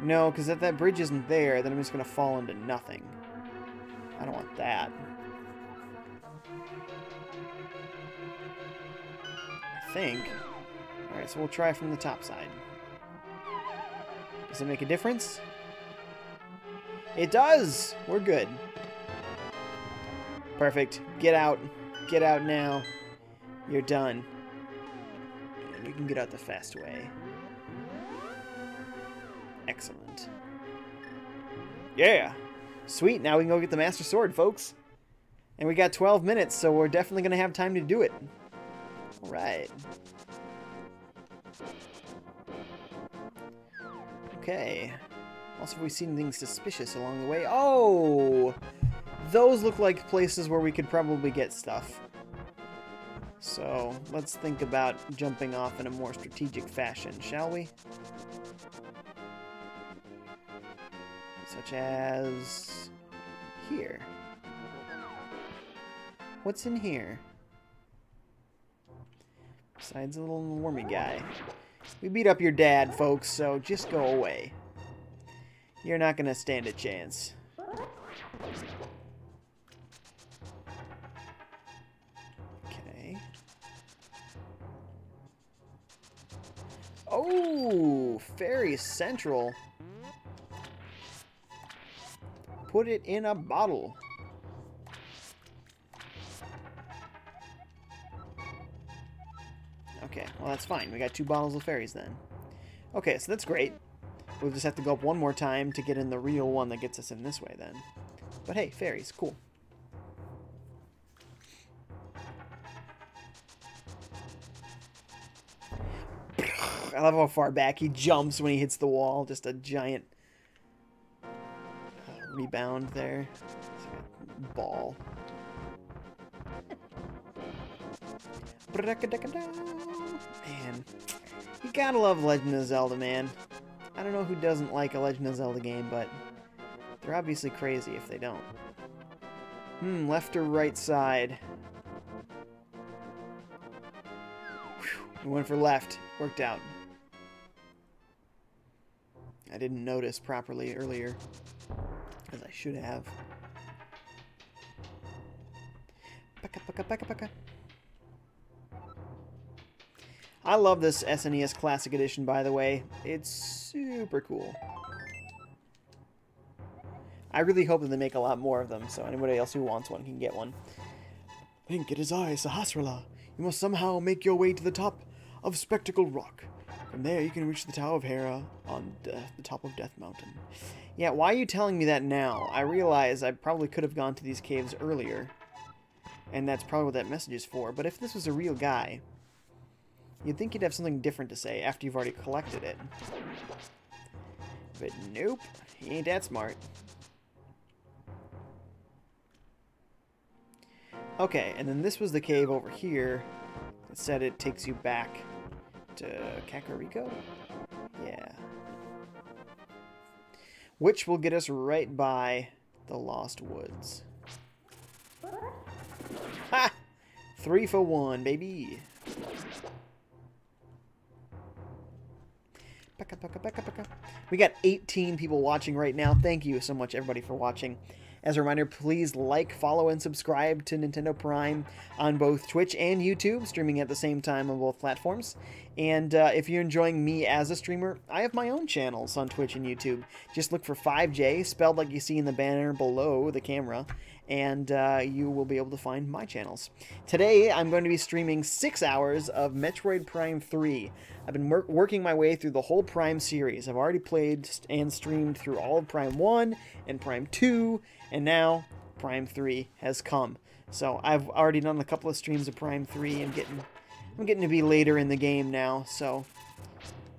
No, because if that bridge isn't there, then I'm just going to fall into nothing. I don't want that. I think. Alright, so we'll try from the top side. Does it make a difference? It does! We're good. Perfect. Get out. Get out now. You're done. And you can get out the fast way. Excellent. Yeah! Sweet, now we can go get the Master Sword, folks. And we got 12 minutes, so we're definitely going to have time to do it. Alright. Okay. Also, have we seen anything suspicious along the way? Oh! Those look like places where we could probably get stuff. So, let's think about jumping off in a more strategic fashion, shall we? Such as... here. What's in here? Besides a little wormy guy. We beat up your dad, folks, so just go away. You're not gonna stand a chance. Okay. Oh, Fairy Central. Put it in a bottle. Okay, well that's fine. We got 2 bottles of fairies then. Okay, so that's great. We'll just have to go up one more time to get in the real one that gets us in this way then. But hey, fairies, cool. I love how far back he jumps when he hits the wall. Just a giant rebound there. Ball. Man, you gotta love Legend of Zelda, man. I don't know who doesn't like a Legend of Zelda game, but they're obviously crazy if they don't. Left or right side? Whew, we went for left. Worked out. I didn't notice properly earlier, as I should have. Paka, paka, paka, paka. I love this SNES Classic Edition, by the way. It's super cool. I really hope that they make a lot more of them, so anybody else who wants one can get one.
Blink, it is I, Sahasrara. You must somehow make your way to the top of Spectacle Rock. From there, you can reach the Tower of Hera on the top of Death Mountain.
Yeah, why are you telling me that now? I realize I probably could have gone to these caves earlier, and that's probably what that message is for. But if this was a real guy, you'd think he'd have something different to say after you've already collected it. But nope, he ain't that smart. Okay, and then this was the cave over here that said it takes you back to Kakariko? Yeah. Which will get us right by the Lost Woods. Ha! 3 for 1, baby! We got 18 people watching right now. Thank you so much, everybody, for watching. As a reminder, please like, follow, and subscribe to Nintendo Prime on both Twitch and YouTube, streaming at the same time on both platforms. And if you're enjoying me as a streamer, I have my own channels on Twitch and YouTube. Just look for FiveJay, spelled like you see in the banner below the camera, and you will be able to find my channels. Today, I'm going to be streaming 6 hours of Metroid Prime 3. I've been working my way through the whole Prime series. I've already played and streamed through all of Prime 1 and Prime 2, and now Prime 3 has come. So I've already done a couple of streams of Prime 3. I'm getting to be later in the game now, so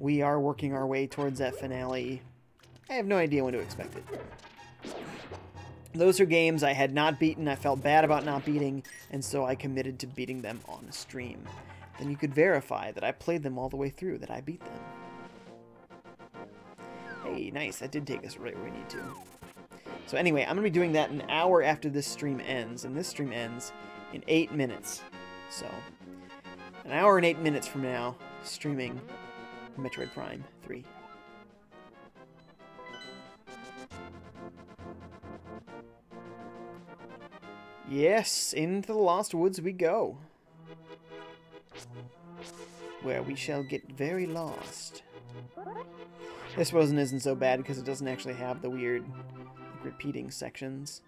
we are working our way towards that finale. I have no idea when to expect it. Those are games I had not beaten, I felt bad about not beating, and so I committed to beating them on stream. Then you could verify that I played them all the way through, that I beat them. Hey, nice, that did take us right where we need to. So anyway, I'm going to be doing that an hour after this stream ends, and this stream ends in 8 minutes. So, an hour and 8 minutes from now, streaming Metroid Prime 3. Yes, into the Lost Woods we go. Where we shall get very lost. This one isn't so bad because it doesn't actually have the weird repeating sections.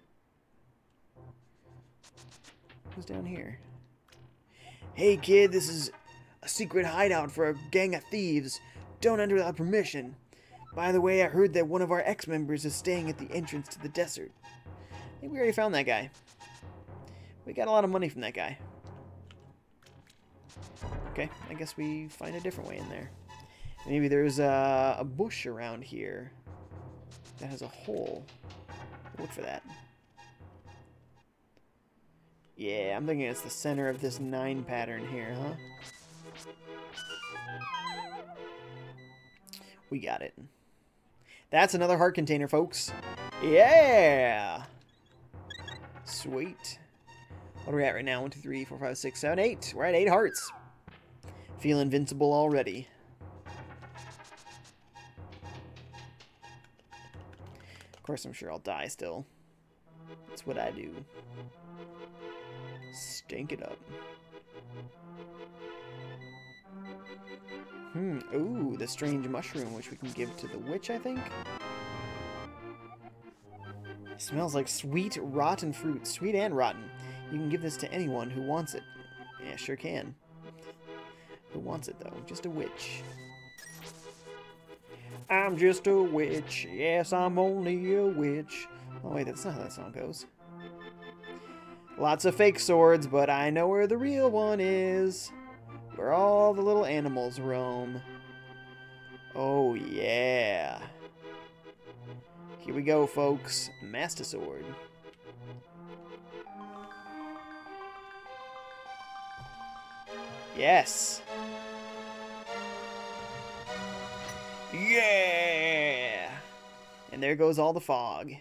Who's down here?
Hey kid, this is a secret hideout for a gang of thieves. Don't enter without permission. By the way, I heard that one of our ex-members is staying at the entrance to the desert.
I think we already found that guy. We got a lot of money from that guy. Okay, I guess we find a different way in there. Maybe there's a bush around here that has a hole. Look for that. Yeah, I'm thinking it's the center of this 9 pattern here, huh? We got it. That's another heart container, folks. Yeah! Sweet. What are we at right now? 1, 2, 3, 4, 5, 6, 7, 8. We're at 8 hearts. Feel invincible already. Of course, I'm sure I'll die still. That's what I do. Stink it up. Ooh, the strange mushroom, which we can give to the witch, I think. It smells like sweet, rotten fruit. Sweet and rotten. You can give this to anyone who wants it. Yeah, sure can. Who wants it, though? Just a witch. I'm just a witch. Yes, I'm only a witch. Oh, wait, that's not how that song goes. Lots of fake swords, but I know where the real one is. Where all the little animals roam. Oh, yeah. Here we go, folks. Master Sword. Yes. Yeah! And there goes all the fog.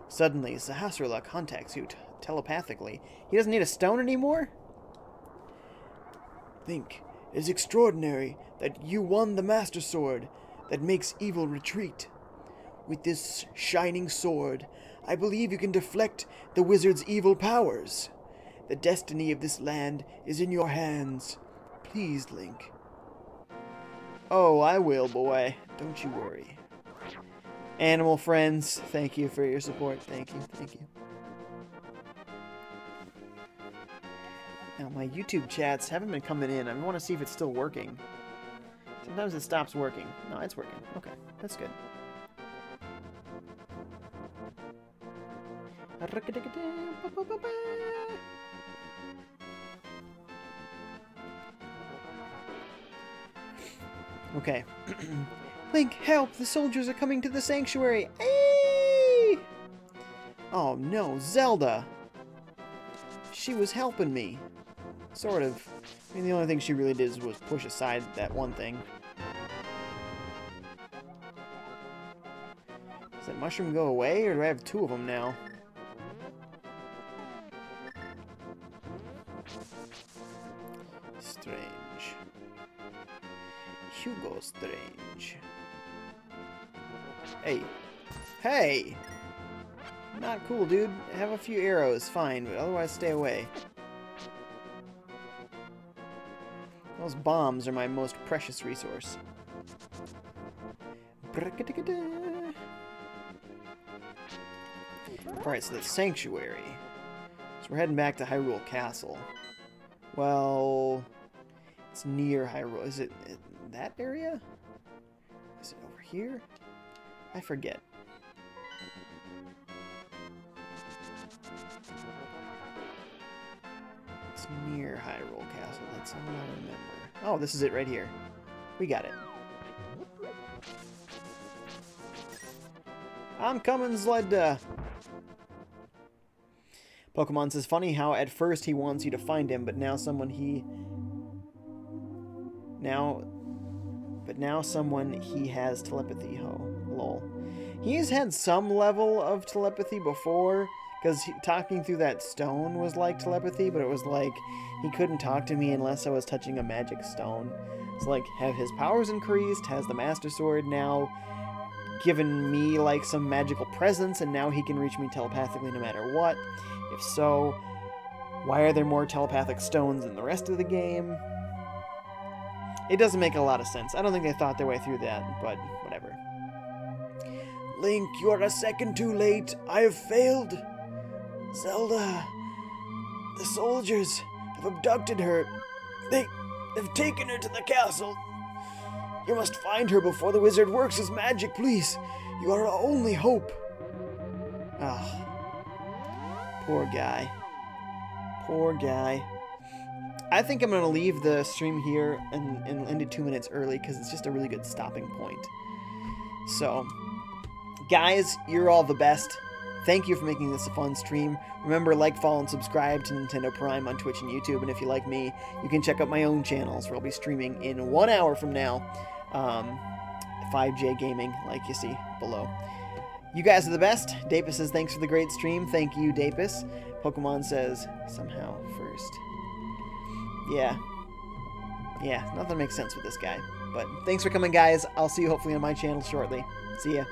Suddenly, Sahasrahla contacts you telepathically. He doesn't need a stone anymore?
Think, it is extraordinary that you won the Master Sword that makes evil retreat. With this shining sword, I believe you can deflect the wizard's evil powers. The destiny of this land is in your hands. Please, Link.
Oh, I will, boy. Don't you worry. Animal friends, thank you for your support. Thank you, thank you. Now, my YouTube chats haven't been coming in. I want to see if it's still working. Sometimes it stops working. No, it's working. Okay, that's good. Okay. Link, help! The soldiers are coming to the sanctuary! Hey! Oh no, Zelda! She was helping me. Sort of. I mean, the only thing she really did was push aside that one thing. Does that mushroom go away, or do I have 2 of them now? Strange. Hugo Strange. Hey. Hey! Not cool, dude. Have a few arrows, fine, but otherwise stay away. Those bombs are my most precious resource. Alright, so the sanctuary. So we're heading back to Hyrule Castle. Well, it's near Hyrule. Is it that area? Is it over here? I forget. It's near Hyrule Castle. That's all I remember. Oh, this is it right here. We got it. I'm coming, Zelda. Pokemon says, funny how at first he wants you to find him, but now someone he has telepathy. Oh, lol. He's had some level of telepathy before, because talking through that stone was like telepathy, but it was like he couldn't talk to me unless I was touching a magic stone. It's like, have his powers increased? Has the Master Sword now given me like some magical presence, and now he can reach me telepathically no matter what? If so, why are there more telepathic stones in the rest of the game? It doesn't make a lot of sense. I don't think they thought their way through that, but whatever.
Link, you are a second too late. I have failed. Zelda, the soldiers have abducted her. They've taken her to the castle. You must find her before the wizard works his magic, please. You are our only hope.
Oh, poor guy. Poor guy. I think I'm going to leave the stream here and end it 2 minutes early because it's just a really good stopping point. So, guys, you're all the best. Thank you for making this a fun stream. Remember, like, follow, and subscribe to Nintendo Prime on Twitch and YouTube. And if you like me, you can check out my own channels where I'll be streaming in 1 hour from now. FiveJay Gaming, like you see below. You guys are the best. Dapus says, thanks for the great stream. Thank you, Dapus. Pokemon says, somehow first. Yeah, nothing makes sense with this guy. But thanks for coming, guys. I'll see you hopefully on my channel shortly. See ya.